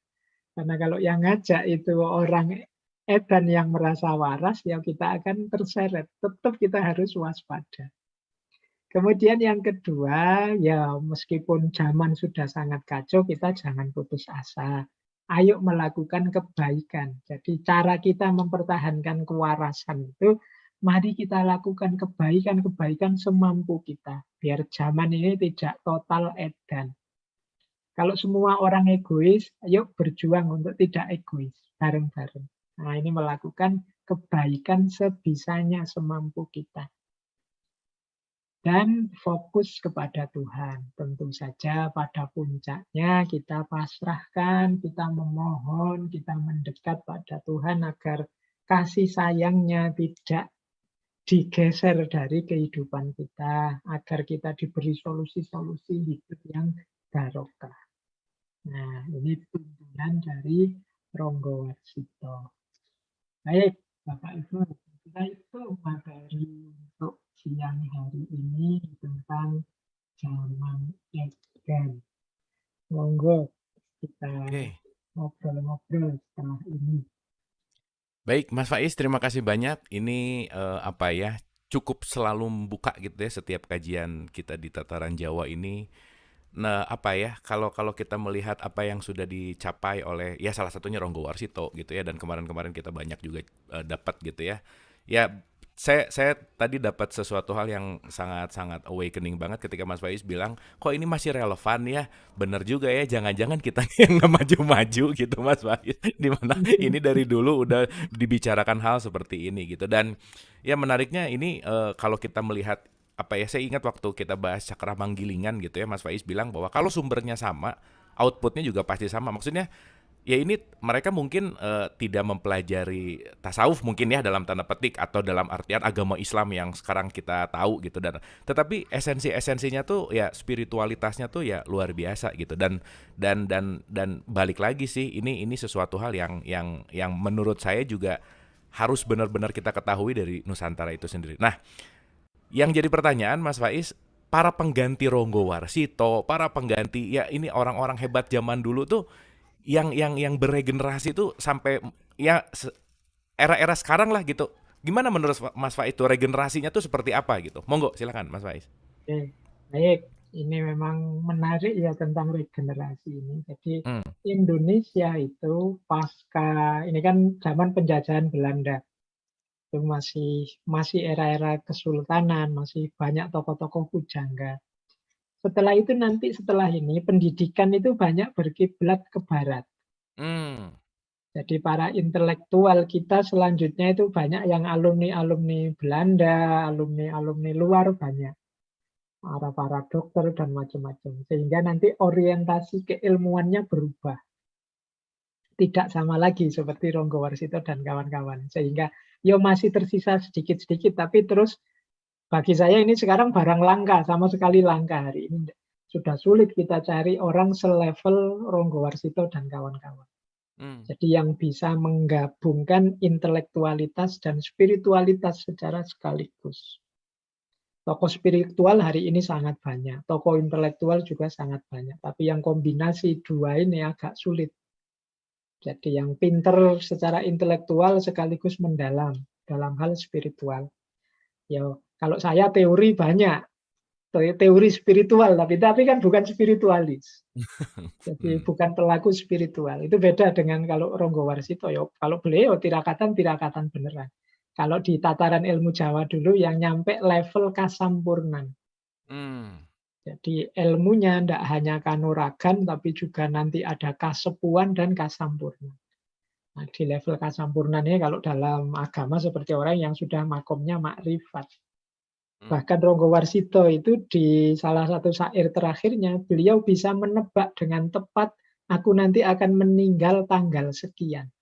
Karena kalau yang ngajak itu orang edan yang merasa waras, ya kita akan terseret. Tetap kita harus waspada. Kemudian yang kedua, ya meskipun zaman sudah sangat kacau, kita jangan putus asa. Ayo melakukan kebaikan. Jadi cara kita mempertahankan kewarasan itu, mari kita lakukan kebaikan-kebaikan semampu kita. Biar zaman ini tidak total edan. Kalau semua orang egois, ayo berjuang untuk tidak egois. Bareng-bareng. Nah ini melakukan kebaikan sebisanya semampu kita. Dan fokus kepada Tuhan. Tentu saja pada puncaknya kita pasrahkan, kita memohon, kita mendekat pada Tuhan agar kasih sayangnya tidak digeser dari kehidupan kita, agar kita diberi solusi-solusi hidup yang barokah. Nah, ini tuntunan dari Ronggo Warsito. Baik, Bapak Ibu, kita itu materi untuk siang hari ini tentang zaman edan. Monggo kita Oke. ngobrol-ngobrol setelah ini. Baik, Mas Faiz, terima kasih banyak. Ini apa ya, cukup selalu membuka gitu ya setiap kajian kita di tataran Jawa ini. Nah, apa ya, kalau kalau kita melihat apa yang sudah dicapai oleh ya salah satunya Ronggo Warsito gitu ya, dan kemarin-kemarin kita banyak juga dapat gitu ya. Ya, saya tadi dapat sesuatu hal yang sangat-sangat awakening banget ketika Mas Faiz bilang, kok ini masih relevan ya. Bener juga ya, jangan-jangan kita yang nggak maju-maju gitu Mas Faiz. Dimana ini dari dulu udah dibicarakan hal seperti ini gitu. Dan ya menariknya ini kalau kita melihat apa ya, saya ingat waktu kita bahas cakra manggilingan gitu ya, Mas Faiz bilang bahwa kalau sumbernya sama, outputnya juga pasti sama. Maksudnya ya ini mereka mungkin tidak mempelajari tasawuf mungkin ya dalam tanda petik, atau dalam artian agama Islam yang sekarang kita tahu gitu, dan tetapi esensinya tuh ya spiritualitasnya tuh ya luar biasa gitu. Dan balik lagi sih, ini sesuatu hal yang menurut saya juga harus benar-benar kita ketahui dari Nusantara itu sendiri. Nah, yang jadi pertanyaan Mas Faiz, para pengganti Ronggo Warsito, para pengganti ya ini orang-orang hebat zaman dulu tuh yang beregenerasi tuh sampai ya era-era sekarang lah gitu. Gimana menurut Mas Faiz itu regenerasinya tuh seperti apa gitu? Monggo silakan Mas Faiz. Oke, baik. Ini memang menarik ya tentang regenerasi ini. Jadi Hmm. Indonesia itu pasca ini kan zaman penjajahan Belanda. Itu masih masih era-era kesultanan, masih banyak tokoh-tokoh pujangga. Setelah itu nanti setelah ini pendidikan itu banyak berkiblat ke barat. Hmm. Jadi para intelektual kita selanjutnya itu banyak yang alumni-alumni Belanda, alumni-alumni luar banyak. Para dokter dan macam-macam. Sehingga nanti orientasi keilmuannya berubah. Tidak sama lagi seperti Ronggo Warsito dan kawan-kawan. Sehingga ya masih tersisa sedikit-sedikit, tapi terus bagi saya ini sekarang barang langka, sama sekali langka hari ini. Sudah sulit kita cari orang selevel Ronggo Warsito dan kawan-kawan. Hmm. Jadi yang bisa menggabungkan intelektualitas dan spiritualitas secara sekaligus. Tokoh spiritual hari ini sangat banyak, tokoh intelektual juga sangat banyak. Tapi yang kombinasi dua ini agak sulit. Jadi yang pinter secara intelektual sekaligus mendalam dalam hal spiritual. Ya, kalau saya teori banyak, teori spiritual, tapi kan bukan spiritualis. Jadi Hmm. bukan pelaku spiritual. Itu beda dengan kalau Ronggo Warsito. Ya, kalau beliau tirakatan beneran. Kalau di tataran ilmu Jawa dulu yang nyampe level kasampurnan. Hmm. Jadi ilmunya tidak hanya kanuragan, tapi juga nanti ada kasepuan dan kasampurna. Nah, di level kasampurna ini kalau dalam agama seperti orang yang sudah makomnya makrifat. Hmm. Bahkan Ronggo Warsito itu di salah satu syair terakhirnya, beliau bisa menebak dengan tepat, aku nanti akan meninggal tanggal sekian,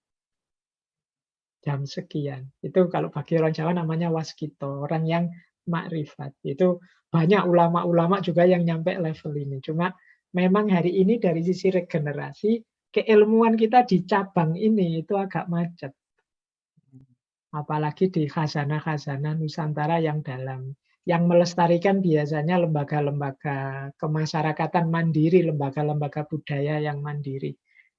jam sekian. Itu kalau bagi orang Jawa namanya waskito, orang yang makrifat. Itu banyak ulama-ulama juga yang nyampe level ini. Cuma memang hari ini dari sisi regenerasi, keilmuan kita di cabang ini itu agak macet. Apalagi di khazanah-khazanah Nusantara yang dalam. Yang melestarikan biasanya lembaga-lembaga kemasyarakatan mandiri, lembaga-lembaga budaya yang mandiri.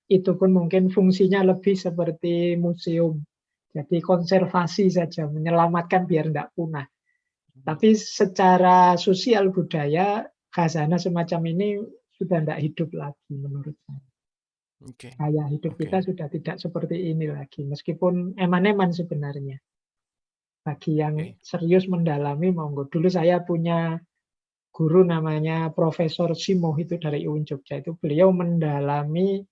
Itu pun mungkin fungsinya lebih seperti museum. Jadi konservasi saja, menyelamatkan biar tidak punah. Tapi secara sosial budaya, khazanah semacam ini sudah tidak hidup lagi menurut saya. Oke. Gaya hidup Oke. kita sudah tidak seperti ini lagi, meskipun eman-eman sebenarnya. Bagi yang Oke. serius mendalami, monggo. Dulu saya punya guru namanya Profesor Simoh itu dari UIN Jogja. Itu beliau mendalami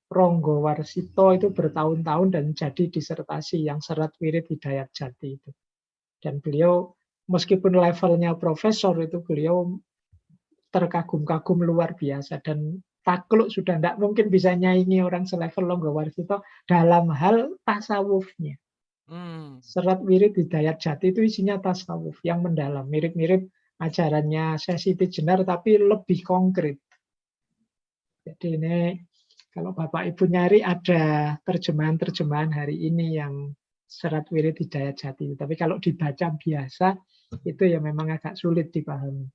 Ronggo Warsito itu bertahun-tahun dan jadi disertasi yang Serat Wirid Hidayat Jati itu. Dan beliau meskipun levelnya profesor itu beliau terkagum-kagum luar biasa dan takluk sudah tidak mungkin bisa nyaingi orang selevel Ronggo Warsito dalam hal tasawufnya. Hmm. Serat Wirid Hidayat Jati itu isinya tasawuf yang mendalam, mirip-mirip ajarannya Syekh Siti Jenar tapi lebih konkret. Jadi ini kalau Bapak Ibu nyari ada terjemahan-terjemahan hari ini yang Serat Wirid Hidayat Jati. Tapi kalau dibaca biasa itu ya memang agak sulit dipahami.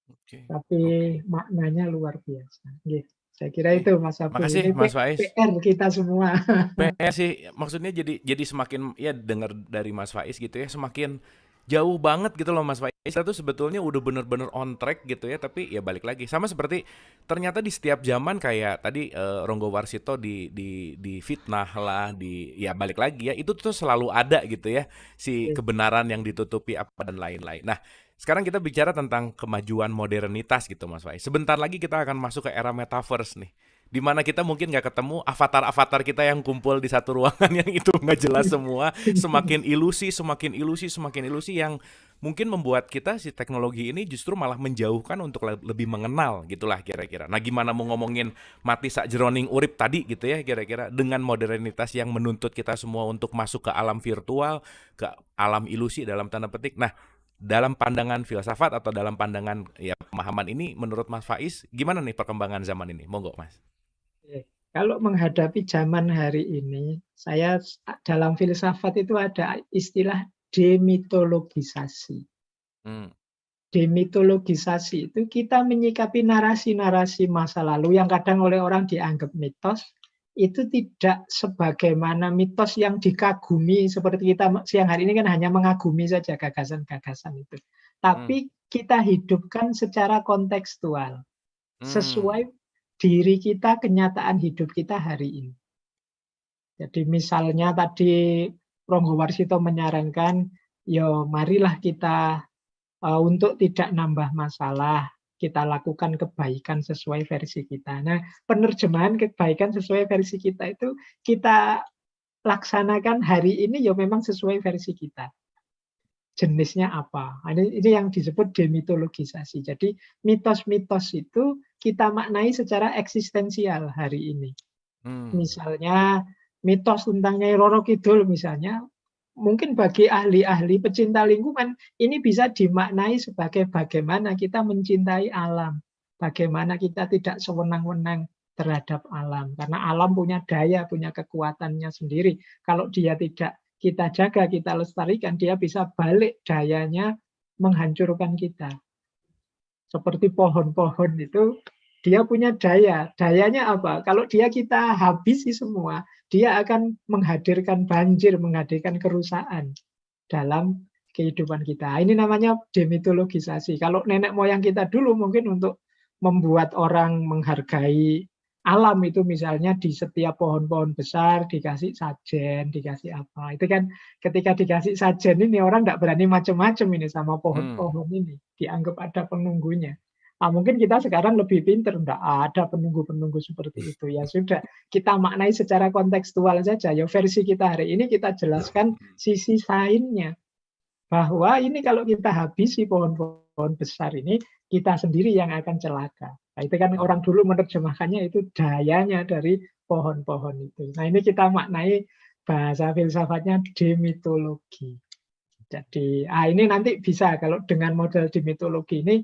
Oke. Tapi Oke. maknanya luar biasa. Gitu. Saya kira Oke, itu Mas Abdul, makasih ini Mas Faiz. PR kita semua. PR sih, maksudnya jadi semakin ya dengar dari Mas Faiz gitu ya, semakin jauh banget gitu loh Mas Faiz. Kita tuh sebetulnya udah bener-bener on track gitu ya, tapi ya balik lagi sama seperti ternyata di setiap zaman kayak tadi Ronggo Warsito di fitnah lah, di ya balik lagi ya, itu tuh selalu ada gitu ya, si kebenaran yang ditutupi apa dan lain-lain. Nah, sekarang kita bicara tentang kemajuan modernitas gitu Mas Faiz. Sebentar lagi kita akan masuk ke era metaverse nih, di mana kita mungkin nggak ketemu avatar-avatar kita yang kumpul di satu ruangan yang itu nggak jelas semua, semakin ilusi, semakin ilusi, semakin ilusi yang mungkin membuat kita si teknologi ini justru malah menjauhkan untuk lebih mengenal gitulah kira-kira. Nah, gimana mau ngomongin mati sak jeroning urip tadi gitu ya kira-kira dengan modernitas yang menuntut kita semua untuk masuk ke alam virtual, ke alam ilusi dalam tanda petik. Nah, dalam pandangan filsafat atau dalam pandangan ya pemahaman ini menurut Mas Faiz gimana nih perkembangan zaman ini? Monggo Mas. Kalau menghadapi zaman hari ini, saya dalam filsafat itu ada istilah demitologisasi. Hmm. Demitologisasi itu kita menyikapi narasi-narasi masa lalu yang kadang oleh orang dianggap mitos, itu tidak sebagaimana mitos yang dikagumi seperti kita siang hari ini kan hanya mengagumi saja gagasan-gagasan itu. Tapi kita hidupkan secara kontekstual, sesuai diri kita, kenyataan hidup kita hari ini. Jadi misalnya tadi Ronggo Warsito menyarankan, yo marilah kita untuk tidak nambah masalah, kita lakukan kebaikan sesuai versi kita. Nah, penerjemahan kebaikan sesuai versi kita itu kita laksanakan hari ini ya memang sesuai versi kita. Jenisnya apa? Ini yang disebut demitologisasi. Jadi mitos-mitos itu kita maknai secara eksistensial hari ini. Misalnya mitos tentang Nyai Roro Kidul misalnya, mungkin bagi ahli-ahli pecinta lingkungan ini bisa dimaknai sebagai bagaimana kita mencintai alam, bagaimana kita tidak sewenang-wenang terhadap alam, karena alam punya daya, punya kekuatannya sendiri. Kalau dia tidak kita jaga, kita lestarikan, dia bisa balik dayanya menghancurkan kita. Seperti pohon-pohon itu, dia punya daya. Dayanya apa? Kalau dia kita habisi semua, dia akan menghadirkan banjir, menghadirkan kerusakan dalam kehidupan kita. Ini namanya demitologisasi. Kalau nenek moyang kita dulu mungkin untuk membuat orang menghargai alam itu misalnya di setiap pohon-pohon besar dikasih sajen, dikasih apa. Itu kan ketika dikasih sajen ini orang tidak berani macam-macam ini sama pohon-pohon ini. Dianggap ada penunggunya. Nah, mungkin kita sekarang lebih pinter, enggak ada penunggu-penunggu seperti itu. Ya sudah, kita maknai secara kontekstual saja. Ya versi kita hari ini kita jelaskan sisi lainnya. Bahwa ini kalau kita habisi pohon-pohon besar ini, kita sendiri yang akan celaka. Nah, itu kan orang dulu menerjemahkannya itu dayanya dari pohon-pohon itu. Nah, ini kita maknai bahasa filsafatnya demitologi. Jadi, ini nanti bisa kalau dengan model demitologi ini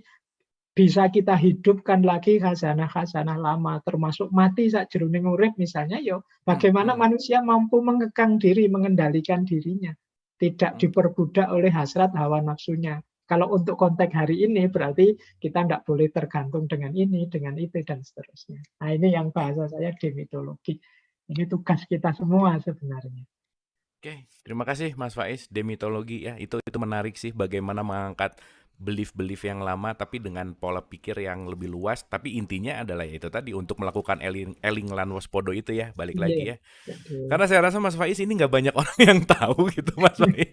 bisa kita hidupkan lagi khazanah-khazanah lama, termasuk mati sak jroning urip misalnya, yo bagaimana manusia mampu mengekang diri, mengendalikan dirinya, tidak diperbudak oleh hasrat hawa nafsunya. Kalau untuk konteks hari ini berarti kita tidak boleh tergantung dengan ini, dengan itu, dan seterusnya. Nah, ini yang bahasa saya demitologi. Ini tugas kita semua sebenarnya. Oke, terima kasih Mas Faiz. Demitologi ya, itu menarik sih bagaimana mengangkat belief-belief yang lama tapi dengan pola pikir yang lebih luas, tapi intinya adalah ya itu tadi untuk melakukan eling lan waspodo itu ya, balik lagi ya. Karena saya rasa Mas Faiz ini nggak banyak orang yang tahu gitu Mas Faiz.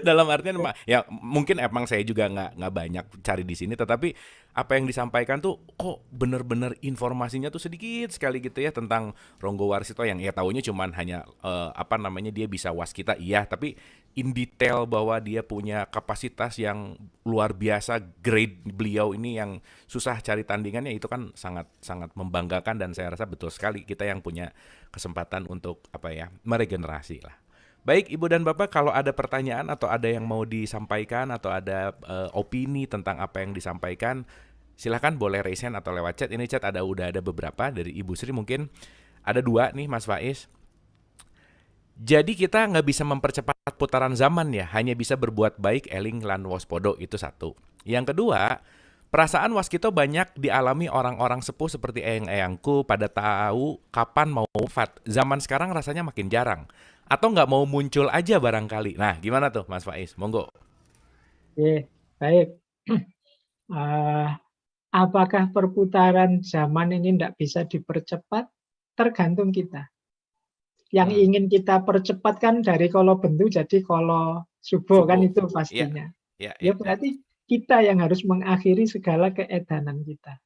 Dalam artian ya mungkin emang saya juga nggak banyak cari di sini, tetapi apa yang disampaikan tuh kok bener-bener informasinya tuh sedikit sekali gitu ya tentang Ronggo Warsito yang ya taunya cuman hanya dia bisa waskita iya, tapi in detail bahwa dia punya kapasitas yang luar biasa, grade beliau ini yang susah cari tandingannya, itu kan sangat sangat membanggakan dan saya rasa betul sekali kita yang punya kesempatan untuk meregenerasi lah. Baik Ibu dan Bapak, kalau ada pertanyaan atau ada yang mau disampaikan atau ada opini tentang apa yang disampaikan, silakan boleh raise hand atau lewat chat. Ini chat udah ada beberapa dari Ibu Sri, mungkin ada 2 nih Mas Faiz. Jadi kita nggak bisa mempercepat putaran zaman ya, hanya bisa berbuat baik eling lan waspodo, itu 1. Yang kedua, Perasaan waskito banyak dialami orang-orang sepuh seperti eyang-eyangku pada tahu kapan mau wafat. Zaman sekarang rasanya makin jarang. Atau nggak mau muncul aja barangkali. Nah, gimana tuh Mas Faiz? Monggo. Oke, baik. Eh, apakah perputaran zaman ini tidak bisa dipercepat? Tergantung kita. Yang Hmm. ingin kita percepat kan dari kolo bendu jadi kolo subuh kan Subuh. itu Iya, pastinya. iya, Ya iya, iya. berarti kita yang harus mengakhiri segala keedanan kita.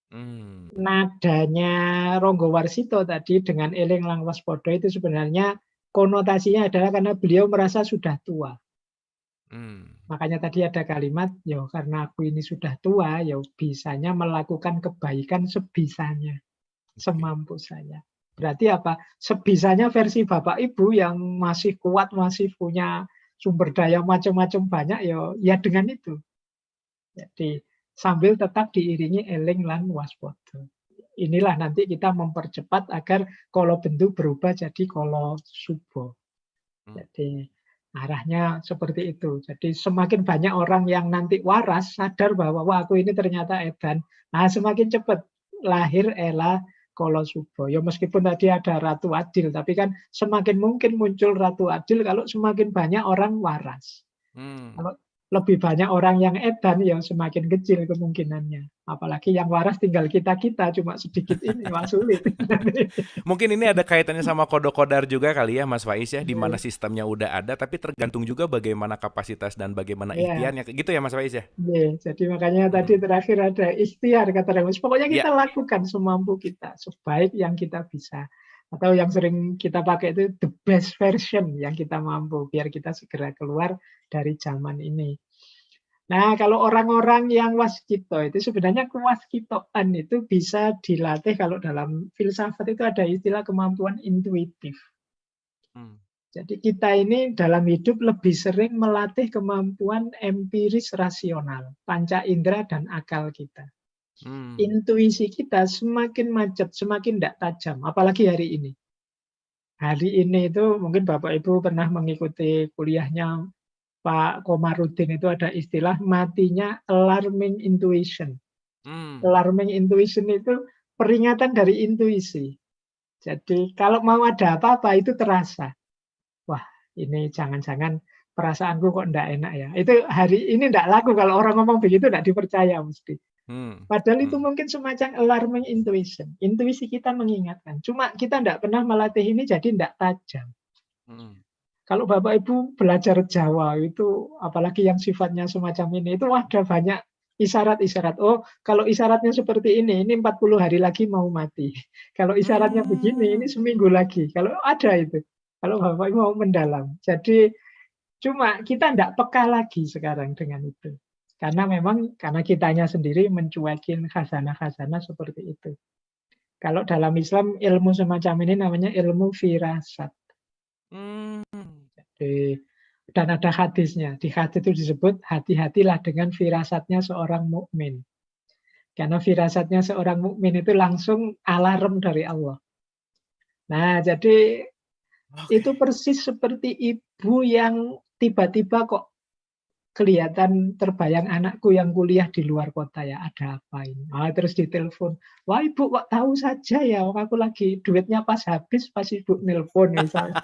Hmm. Nadanya Ronggo Warsito tadi dengan eling lang waspodo itu sebenarnya konotasinya adalah karena beliau merasa sudah tua. Hmm. Makanya tadi ada kalimat, ya karena aku ini sudah tua, ya bisanya melakukan kebaikan sebisanya, Oke, semampu saya. Berarti apa? Sebisanya versi Bapak Ibu yang masih kuat, masih punya sumber daya macam-macam banyak, ya dengan itu. Jadi sambil tetap diiringi eling lan waspodo. Inilah nanti kita mempercepat agar kolo bendu berubah jadi kolo subo. hmm. Jadi arahnya seperti itu. Jadi semakin banyak orang yang nanti waras sadar bahwa wah aku ini ternyata edan. Nah semakin cepat lahir Ela Kolosubo. Ya meskipun tadi ada Ratu Adil, tapi kan semakin mungkin muncul Ratu Adil kalau semakin banyak orang waras. Hmm. Kalau lebih banyak orang yang edan, ya semakin kecil kemungkinannya. Apalagi yang waras tinggal kita-kita, cuma sedikit ini, wah sulit. Mungkin ini ada kaitannya sama kodok-kodar juga kali ya Mas Faiz ya, di mana sistemnya udah ada, tapi tergantung juga bagaimana kapasitas dan bagaimana Ya, ikhtiarnya. Gitu ya Mas Faiz ya? iya, jadi makanya tadi Hmm. terakhir ada ikhtiar kata Remus. Pokoknya Ya, kita lakukan semampu kita, sebaik yang kita bisa. Atau yang sering kita pakai itu the best version yang kita mampu, biar kita segera keluar dari zaman ini. Nah, kalau orang-orang yang waskito itu sebenarnya kewaskitoan itu bisa dilatih kalau dalam filsafat itu ada istilah kemampuan intuitif. hmm. Jadi kita ini dalam hidup lebih sering melatih kemampuan empiris rasional, panca indera dan akal kita. Hmm. Intuisi kita semakin macet, semakin tidak tajam, apalagi hari ini. Hari ini itu mungkin Bapak Ibu pernah mengikuti kuliahnya Pak Komarudin itu ada istilah matinya alarming intuition. Hmm. Alarming intuition itu peringatan dari intuisi. Jadi kalau mau ada apa-apa itu terasa. Wah, ini jangan-jangan perasaanku kok enggak enak ya. Itu hari ini enggak laku kalau orang ngomong begitu enggak dipercaya mesti. Hmm. Padahal itu Hmm. mungkin semacam alarming intuition. Intuisi kita mengingatkan. Cuma kita enggak pernah melatih ini jadi enggak tajam. Hmm. Kalau Bapak Ibu belajar Jawa itu apalagi yang sifatnya semacam ini itu ada banyak isyarat-isyarat. Oh, kalau isyaratnya seperti ini 40 hari lagi mau mati. Kalau isyaratnya begini, ini Hmm. seminggu lagi. Kalau ada itu. Kalau Bapak Ibu mau mendalam. Jadi cuma kita tidak peka lagi sekarang dengan itu. Karena memang karena kitanya sendiri mencuekin khazanah-khazanah seperti itu. Kalau dalam Islam ilmu semacam ini namanya ilmu firasat. Hmm. Dan ada hadisnya. Di hadis itu disebut hati-hatilah dengan firasatnya seorang mukmin. Karena firasatnya seorang mukmin itu langsung alarm dari Allah. Nah, jadi Oke. itu persis seperti ibu yang tiba-tiba kok kelihatan terbayang anakku yang kuliah di luar kota ya, ada apa ini? Ah, terus ditelepon, wah ibu kok tahu saja ya, aku lagi duitnya pas habis, pas ibu nelpon misalnya.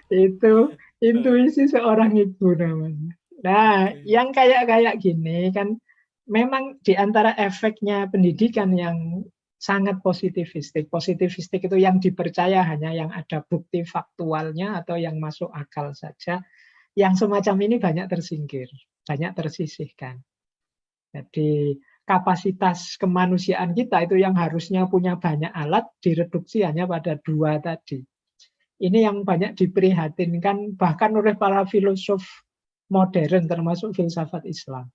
Itu intuisi seorang ibu namanya. Nah, Oke. yang kayak-kayak gini kan memang di antara efeknya pendidikan yang sangat positivistik. Positivistik itu yang dipercaya hanya yang ada bukti faktualnya atau yang masuk akal saja. Yang semacam ini banyak tersingkir, banyak tersisihkan. Jadi kapasitas kemanusiaan kita itu yang harusnya punya banyak alat direduksi hanya pada dua tadi. Ini yang banyak diprihatinkan bahkan oleh para filosof modern termasuk filsafat Islam.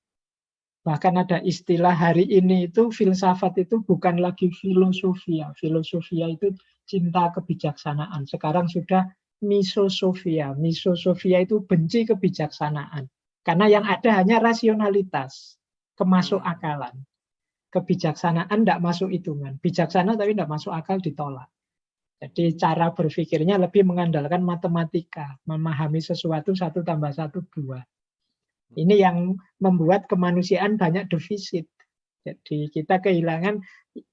Bahkan ada istilah hari ini itu filsafat itu bukan lagi filosofia. Filosofia itu cinta kebijaksanaan. Sekarang sudah misosofia. Misosofia itu benci kebijaksanaan. Karena yang Hmm. ada hanya rasionalitas, kemasuk Hmm. akalan. Kebijaksanaan tidak masuk hitungan. Bijaksana tapi tidak masuk akal ditolak. Jadi cara berpikirnya lebih mengandalkan matematika, memahami sesuatu 1 tambah 1 2. Ini yang membuat kemanusiaan banyak defisit. Jadi kita kehilangan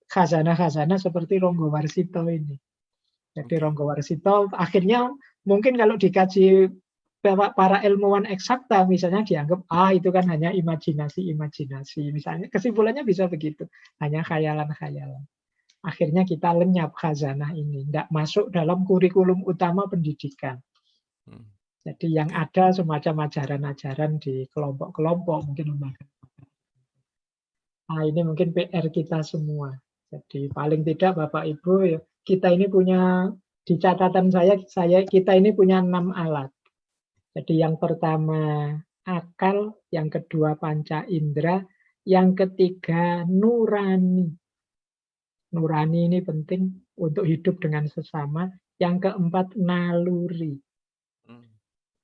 khazanah-khazanah seperti Ronggo Warsito ini. Jadi Oke. Ronggo Warsito akhirnya mungkin kalau dikaji para ilmuwan eksakta misalnya dianggap itu kan hanya imajinasi. Misalnya kesimpulannya bisa begitu, hanya khayalan-khayalan. Akhirnya kita lenyap khazanah ini, tidak masuk dalam kurikulum utama pendidikan. Hmm. Jadi yang Oke. ada semacam ajaran-ajaran di kelompok-kelompok, mungkin lembaga. Nah, ini mungkin PR kita semua. Jadi paling tidak Bapak Ibu, ya, kita ini punya, di catatan kita ini punya 6 alat. Jadi yang pertama akal, yang kedua panca indera, yang ketiga nurani. Nurani ini penting untuk hidup dengan sesama. Yang keempat naluri. Hmm.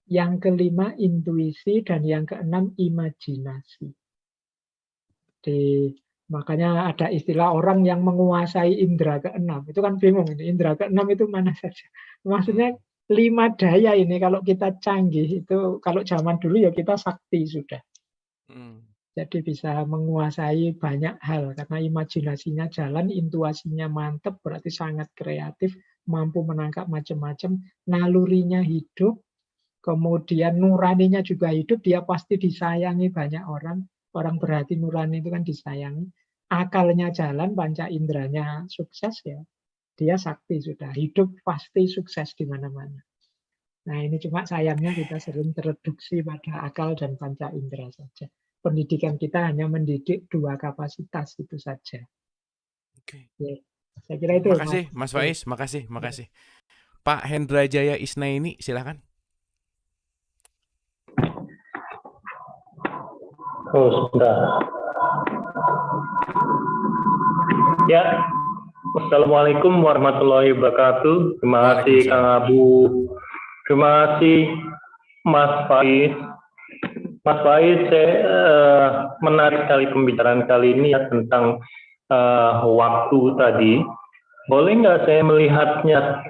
Yang kelima intuisi dan yang keenam imajinasi. Makanya ada istilah orang yang menguasai indera keenam. Itu kan bingung ini, indera keenam itu mana saja. Maksudnya 5 daya ini kalau kita canggih itu, kalau zaman dulu ya kita sakti sudah. Jadi bisa menguasai banyak hal karena imajinasinya jalan, intuisinya mantap, berarti sangat kreatif, mampu menangkap macam-macam, nalurinya hidup, kemudian nuraninya juga hidup, dia pasti disayangi banyak orang. Orang berhati nurani itu kan disayangi. Akalnya jalan, panca inderanya sukses ya. Dia sakti sudah. Hidup pasti sukses di mana-mana. Nah ini cuma sayangnya kita sering tereduksi pada akal dan panca indera saja. Pendidikan kita hanya mendidik 2 kapasitas itu saja. Oke. Ya, saya kira itu Makasih Mas Faiz, makasih. Pak Hendra Jaya Isnaini, silakan. Oh, sebentar. Ya, Assalamualaikum warahmatullahi wabarakatuh. Terima kasih Kang Abu. Terima kasih Mas Faiz. Mas Faiz, saya menarik sekali pembicaraan kali ini ya tentang waktu tadi. Boleh nggak saya melihatnya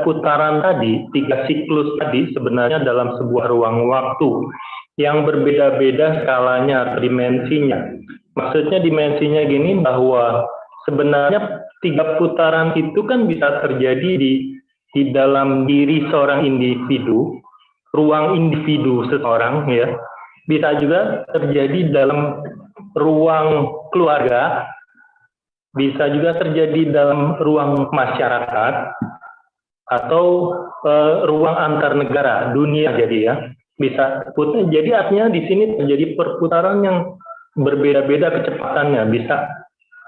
putaran tadi, 3 siklus tadi sebenarnya dalam sebuah ruang waktu yang berbeda-beda skalanya atau dimensinya. Maksudnya dimensinya gini bahwa sebenarnya 3 putaran itu kan bisa terjadi di dalam diri seorang individu, ruang individu seseorang ya. Bisa juga terjadi dalam ruang keluarga, bisa juga terjadi dalam ruang masyarakat atau ruang antar negara, dunia jadi ya. Bisa jadi artinya di sini terjadi perputaran yang berbeda-beda kecepatannya, bisa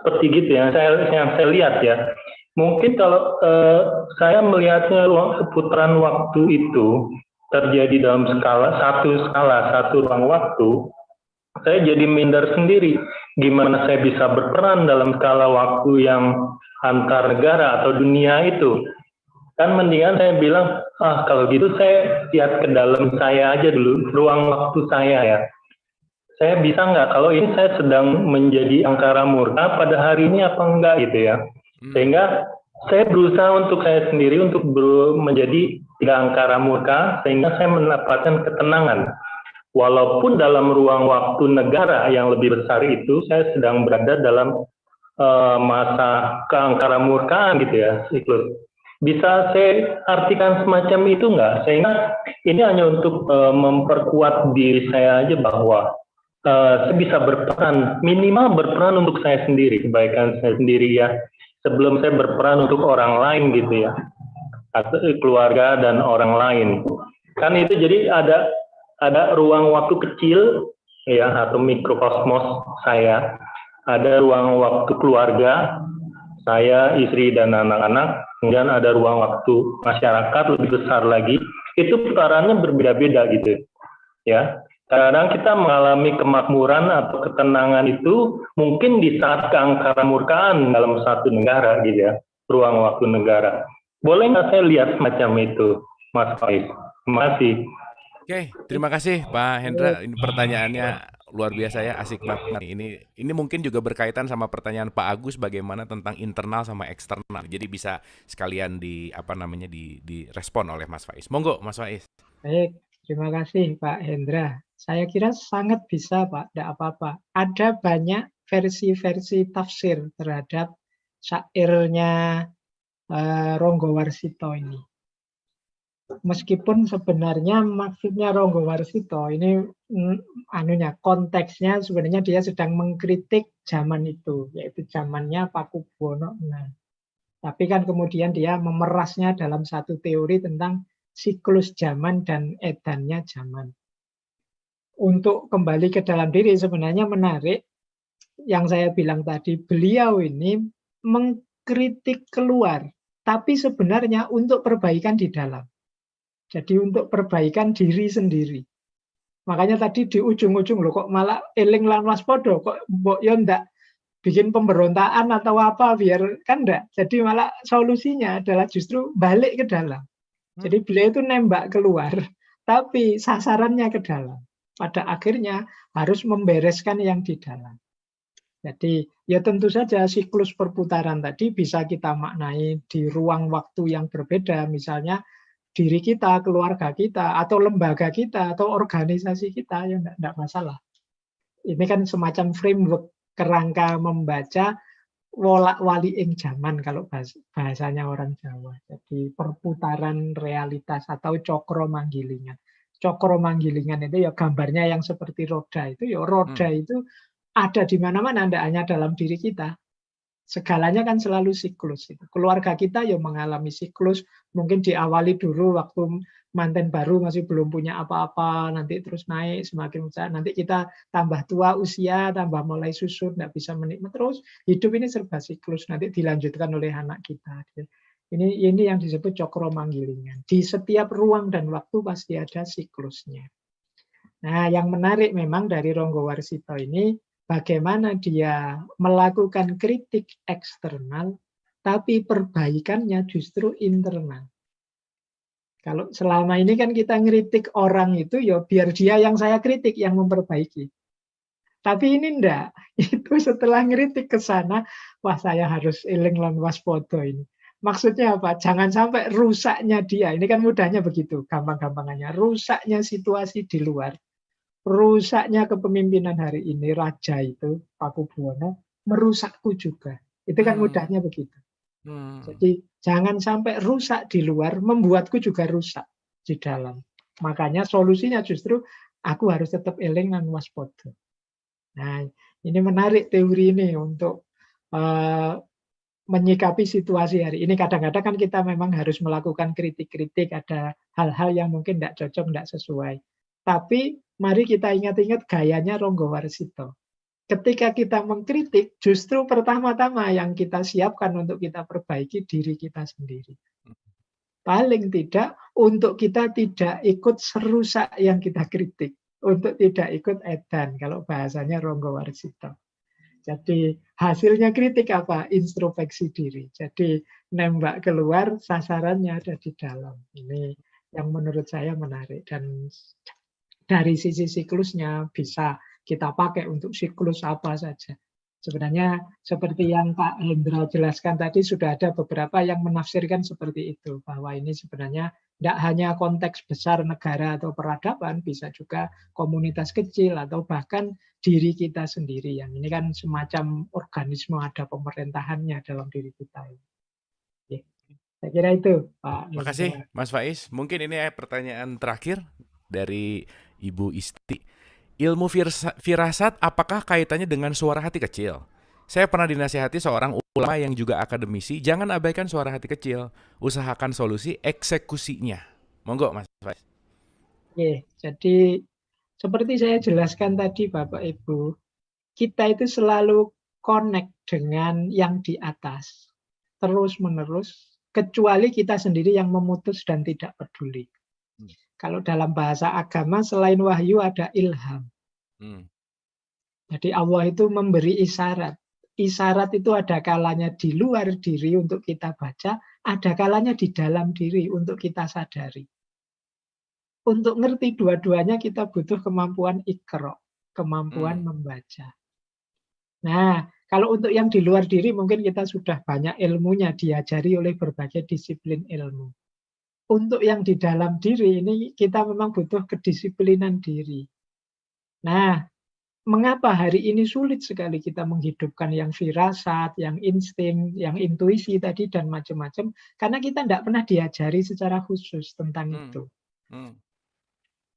seperti gitu ya yang saya lihat ya. Mungkin kalau saya melihatnya putaran waktu itu terjadi dalam satu ruang waktu, saya jadi minder sendiri gimana saya bisa berperan dalam skala waktu yang antar negara atau dunia itu. Kan mendingan saya bilang, kalau gitu saya lihat ke dalam saya aja dulu, ruang waktu saya ya. Saya bisa nggak, kalau ini saya sedang menjadi angkara murka pada hari ini apa enggak gitu ya. Sehingga saya berusaha untuk saya sendiri untuk menjadi tidak angkara murka, sehingga saya mendapatkan ketenangan. Walaupun dalam ruang waktu negara yang lebih besar itu, saya sedang berada dalam masa keangkara murkaan gitu ya, siklus. Bisa saya artikan semacam itu enggak? Sehingga ini hanya untuk memperkuat diri saya aja bahwa saya bisa berperan, minimal berperan untuk saya sendiri, kebaikan saya sendiri ya, sebelum saya berperan untuk orang lain gitu ya, atau keluarga dan orang lain. Kan itu jadi ada ruang waktu kecil ya, atau mikrokosmos saya, ada ruang waktu keluarga, saya, istri, dan anak-anak, kemudian ada ruang waktu masyarakat lebih besar lagi, itu putarannya berbeda-beda gitu ya. Kadang kita mengalami kemakmuran atau ketenangan itu mungkin di saat keangkara murkaan dalam satu negara gitu ya, ruang waktu negara. Boleh nggak saya lihat semacam itu, Mas Faiz? Terima kasih. Oke, terima kasih Pak Hendra. Ini pertanyaannya luar biasa ya, asik banget. Ini mungkin juga berkaitan sama pertanyaan Pak Agus bagaimana tentang internal sama eksternal. Jadi bisa sekalian direspon oleh Mas Faiz. Monggo Mas Faiz. Baik, terima kasih Pak Hendra. Saya kira sangat bisa, Pak, tidak apa-apa. Ada banyak versi-versi tafsir terhadap syairnya Ronggo Warsito ini. Meskipun sebenarnya maksudnya Ronggo Warsito ini konteksnya sebenarnya dia sedang mengkritik zaman itu, yaitu zamannya Pakubuwono VI. Tapi kan kemudian dia memerasnya dalam satu teori tentang siklus zaman dan edannya zaman. Untuk kembali ke dalam diri sebenarnya menarik yang saya bilang tadi, beliau ini mengkritik keluar, tapi sebenarnya untuk perbaikan di dalam. Jadi untuk perbaikan diri sendiri. Makanya tadi di ujung-ujung loh kok malah eling lan waspada, kok mbok yo ndak bikin pemberontakan atau apa biar kan enggak. Jadi malah solusinya adalah justru balik ke dalam. Jadi beliau itu nembak keluar, tapi sasarannya ke dalam. Pada akhirnya harus membereskan yang di dalam. Jadi ya tentu saja siklus perputaran tadi bisa kita maknai di ruang waktu yang berbeda, misalnya diri kita, keluarga kita, atau lembaga kita, atau organisasi kita, ya enggak masalah. Ini kan semacam framework kerangka membaca wolak-wali ing zaman kalau bahasanya orang Jawa. Jadi perputaran realitas atau cokro manggilingan. Cokro manggilingan itu ya gambarnya yang seperti roda itu, ya roda itu ada di mana-mana, tidak hanya dalam diri kita. Segalanya kan selalu siklus. Keluarga kita ya mengalami siklus, mungkin diawali dulu waktu manten baru masih belum punya apa-apa, nanti terus naik semakin besar, nanti kita tambah tua usia, tambah mulai susut, tidak bisa menikmati terus. Hidup ini serba siklus, nanti dilanjutkan oleh anak kita. Ini yang disebut cokro manggilingan. Di setiap ruang dan waktu pasti ada siklusnya. Nah, yang menarik memang dari Ronggo Warsito ini, bagaimana dia melakukan kritik eksternal, tapi perbaikannya justru internal. Kalau selama ini kan kita ngeritik orang itu, ya biar dia yang saya kritik, yang memperbaiki. Tapi ini enggak. Itu setelah ngeritik ke sana, wah saya harus eling lan waspada ini. Maksudnya apa? Jangan sampai rusaknya dia. Ini kan mudahnya begitu, gampang-gampangannya. Rusaknya situasi di luar. Rusaknya kepemimpinan hari ini, raja itu, Pakubuwono, merusakku juga. Itu kan mudahnya begitu. Jadi jangan sampai rusak di luar, membuatku juga rusak di dalam. Makanya solusinya justru aku harus tetap eling dan waspada. Nah, ini menarik teori ini untuk menyikapi situasi hari ini. Kadang-kadang kan kita memang harus melakukan kritik-kritik, ada hal-hal yang mungkin tidak cocok, tidak sesuai. Tapi mari kita ingat-ingat gayanya Ronggo Warsito. Ketika kita mengkritik, justru pertama-tama yang kita siapkan untuk kita perbaiki diri kita sendiri. Paling tidak untuk kita tidak ikut serusak yang kita kritik. Untuk tidak ikut edan, kalau bahasanya Ronggo Warsito. Jadi hasilnya kritik apa? Introspeksi diri. Jadi nembak keluar, sasarannya ada di dalam. Ini yang menurut saya menarik. Dan dari sisi siklusnya bisa kita pakai untuk siklus apa saja. Sebenarnya seperti yang Pak Hendra jelaskan tadi, sudah ada beberapa yang menafsirkan seperti itu, bahwa ini sebenarnya tidak hanya konteks besar negara atau peradaban, bisa juga komunitas kecil atau bahkan diri kita sendiri. Yang ini kan semacam organisme, ada pemerintahannya dalam diri kita. Oke. Saya kira itu, Pak. Terima kasih, Mas Faiz. Mungkin ini pertanyaan terakhir dari Ibu Isti. Ilmu firasat apakah kaitannya dengan suara hati kecil? Saya pernah dinasihati seorang ulama yang juga akademisi, jangan abaikan suara hati kecil, usahakan solusi eksekusinya. Monggo Mas Faiz. Oke, jadi seperti saya jelaskan tadi Bapak Ibu, kita itu selalu connect dengan yang di atas, terus-menerus, kecuali kita sendiri yang memutus dan tidak peduli. Kalau dalam bahasa agama, selain wahyu ada ilham. Jadi Allah itu memberi isyarat. Isyarat itu ada kalanya di luar diri untuk kita baca, ada kalanya di dalam diri untuk kita sadari. Untuk ngerti dua-duanya kita butuh kemampuan ikro, kemampuan membaca. Nah, kalau untuk yang di luar diri mungkin kita sudah banyak ilmunya, diajari oleh berbagai disiplin ilmu. Untuk yang di dalam diri ini kita memang butuh kedisiplinan diri. Nah, mengapa hari ini sulit sekali kita menghidupkan yang firasat, yang insting, yang intuisi tadi dan macam-macam, karena kita tidak pernah diajari secara khusus tentang Hmm. itu. Hmm.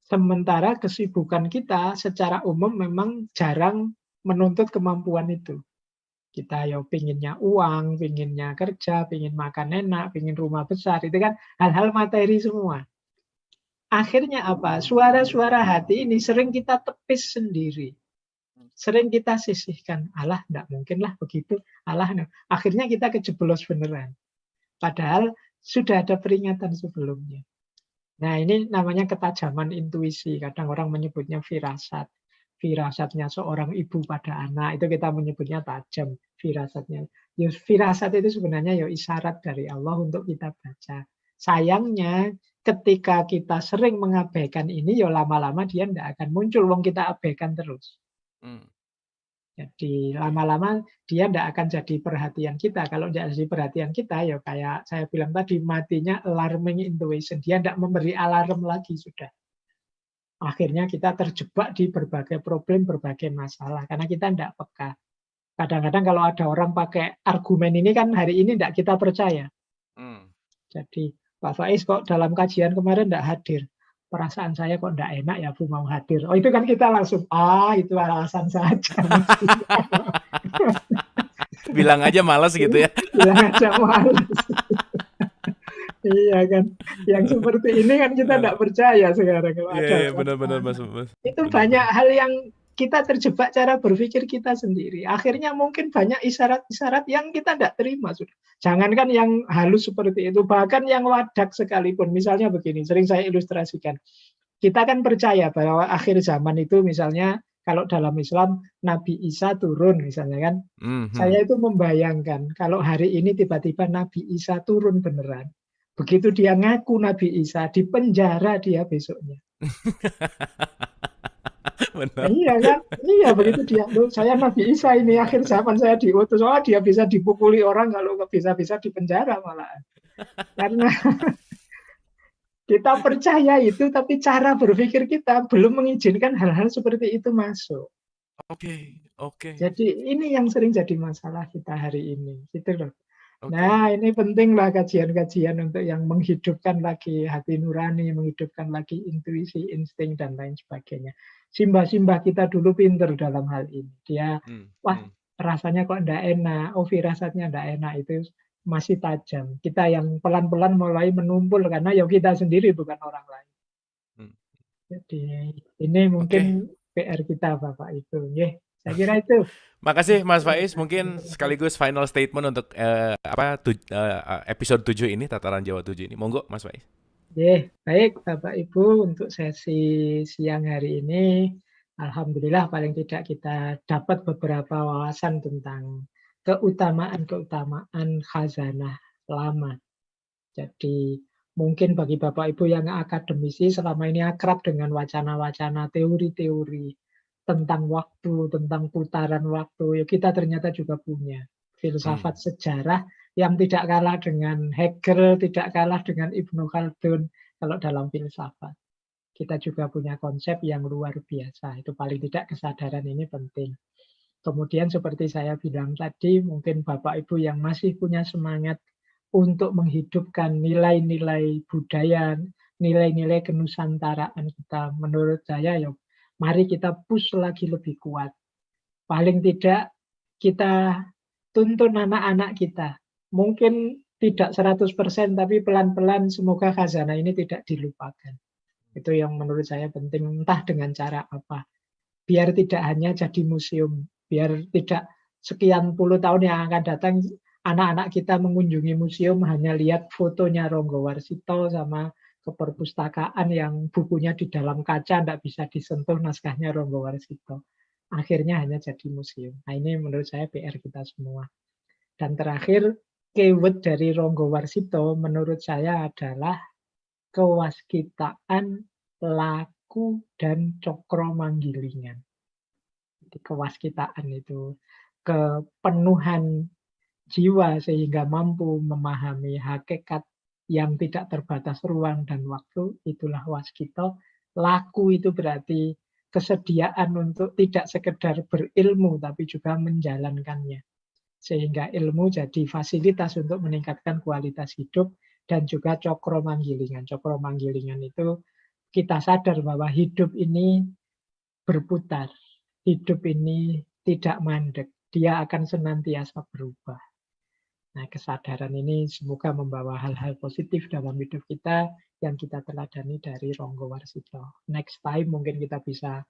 Sementara kesibukan kita secara umum memang jarang menuntut kemampuan itu. Kita ya pinginnya uang, pinginnya kerja, pingin makan enak, pingin rumah besar, itu kan hal-hal materi semua. Akhirnya apa? Suara-suara hati ini sering kita tepis sendiri. Sering kita sisihkan, "Alah, enggak mungkin lah begitu, alah." Akhirnya kita kejeblos beneran. Padahal sudah ada peringatan sebelumnya. Nah, ini namanya ketajaman intuisi. Kadang orang menyebutnya firasat. Firasatnya seorang ibu pada anak, itu kita menyebutnya tajam firasatnya. Ya, firasat itu sebenarnya ya isyarat dari Allah untuk kita baca. Sayangnya ketika kita sering mengabaikan ini, ya lama-lama dia tidak akan muncul, wong kita abaikan terus. Hmm. Jadi lama-lama dia tidak akan jadi perhatian kita. Kalau tidak jadi perhatian kita, ya kayak saya bilang tadi, matinya alarming intuition. Dia tidak memberi alarm lagi sudah. Akhirnya kita terjebak di berbagai problem, berbagai masalah. Karena kita tidak peka. Kadang-kadang kalau ada orang pakai argumen ini kan hari ini tidak kita percaya. Hmm. Jadi Pak Faiz kok dalam kajian kemarin tidak hadir. Perasaan saya kok tidak enak ya Bu mau hadir. Oh itu kan kita langsung, itu alasan saja. Bilang aja malas gitu ya. Bilang aja males. Iya kan. Yang seperti ini kan kita tidak percaya sekarang kalau Iya, ada iya, orang benar-benar sana. Mas. Itu Benar. banyak hal yang kita terjebak cara berpikir kita sendiri. Akhirnya mungkin banyak isyarat-isyarat yang kita tidak terima sudah. Jangankan yang halus seperti itu, bahkan yang wadak sekalipun. Misalnya begini, sering saya ilustrasikan. Kita kan percaya bahwa akhir zaman itu misalnya kalau dalam Islam Nabi Isa turun misalnya kan. Mhm. Saya itu membayangkan kalau hari ini tiba-tiba Nabi Isa turun beneran. Begitu dia ngaku Nabi Isa, di penjara dia besoknya. Benar. Iya kan? Iya begitu dia. Loh, saya Nabi Isa ini akhir zaman saya diutus. Oh dia bisa dipukuli orang kalau nggak bisa-bisa di penjara malah. Karena kita percaya itu, tapi cara berpikir kita belum mengizinkan hal-hal seperti itu masuk. Oke. Jadi ini yang sering jadi masalah kita hari ini. Gitu loh. Oke. Nah, ini pentinglah kajian-kajian untuk yang menghidupkan lagi hati nurani, menghidupkan lagi intuisi, insting, dan lain sebagainya. Simbah-simbah kita dulu pinter dalam hal ini. Dia, Hmm. wah Hmm. rasanya kok enggak enak, oh firasatnya enggak enak, itu masih tajam. Kita yang pelan-pelan mulai menumpul, karena ya kita sendiri bukan orang lain. Hmm. Jadi ini Oke. mungkin PR kita Bapak Ibu. Nggih, saya kira itu. Makasih Mas Faiz. Mungkin sekaligus final statement untuk episode 7 ini, Tataran Jawa 7 ini. Monggo Mas Faiz. Baik Bapak Ibu, untuk sesi siang hari ini, alhamdulillah paling tidak kita dapat beberapa wawasan tentang keutamaan-keutamaan khazanah lama. Jadi mungkin bagi Bapak Ibu yang akademisi selama ini akrab dengan wacana-wacana teori-teori tentang waktu, tentang putaran waktu, ya kita ternyata juga punya filsafat sejarah yang tidak kalah dengan Hegel, tidak kalah dengan Ibnu Khaldun kalau dalam filsafat. Kita juga punya konsep yang luar biasa. Itu paling tidak kesadaran ini penting. Kemudian seperti saya bilang tadi, mungkin Bapak Ibu yang masih punya semangat untuk menghidupkan nilai-nilai budaya, nilai-nilai kenusantaraan kita, menurut saya ya mari kita push lagi lebih kuat. Paling tidak kita tuntun anak-anak kita. Mungkin tidak 100%, tapi pelan-pelan semoga khazanah ini tidak dilupakan. Itu yang menurut saya penting, entah dengan cara apa. Biar tidak hanya jadi museum, biar tidak sekian puluh tahun yang akan datang anak-anak kita mengunjungi museum hanya lihat fotonya Ronggo Warsito sama ke perpustakaan yang bukunya di dalam kaca, tidak bisa disentuh naskahnya Ronggo Warsito. Akhirnya hanya jadi museum. Nah ini menurut saya PR kita semua. Dan terakhir, keyword dari Ronggo Warsito menurut saya adalah kewaskitaan, laku, dan cokro manggilingan. Jadi kewaskitaan itu kepenuhan jiwa sehingga mampu memahami hakikat yang tidak terbatas ruang dan waktu, itulah waskito. Laku itu berarti kesediaan untuk tidak sekedar berilmu tapi juga menjalankannya. Sehingga ilmu jadi fasilitas untuk meningkatkan kualitas hidup dan juga cokro manggilingan. Cokro manggilingan itu kita sadar bahwa hidup ini berputar. Hidup ini tidak mandek. Dia akan senantiasa berubah. Nah, kesadaran ini semoga membawa hal-hal positif dalam hidup kita yang kita teladani dari Ronggo Warsito. Next time mungkin kita bisa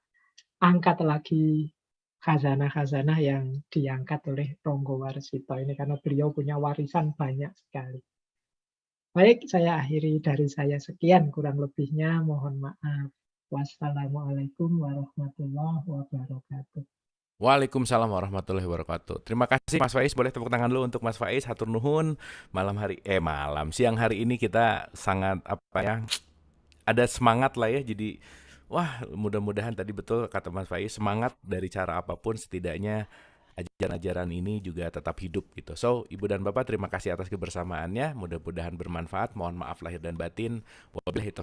angkat lagi khazanah-khazanah yang diangkat oleh Ronggo Warsito ini karena beliau punya warisan banyak sekali. Baik, saya akhiri dari saya sekian, kurang lebihnya mohon maaf. Wassalamualaikum warahmatullahi wabarakatuh. Waalaikumsalam warahmatullahi wabarakatuh. Terima kasih Mas Faiz, boleh tepuk tangan dulu untuk Mas Faiz. Hatur nuhun. Siang hari ini kita sangat ada semangat lah ya. Jadi mudah-mudahan tadi betul kata Mas Faiz, semangat dari cara apapun setidaknya ajaran-ajaran ini juga tetap hidup gitu. So, Ibu dan Bapak terima kasih atas kebersamaannya. Mudah-mudahan bermanfaat. Mohon maaf lahir dan batin. Wabillahi taufiq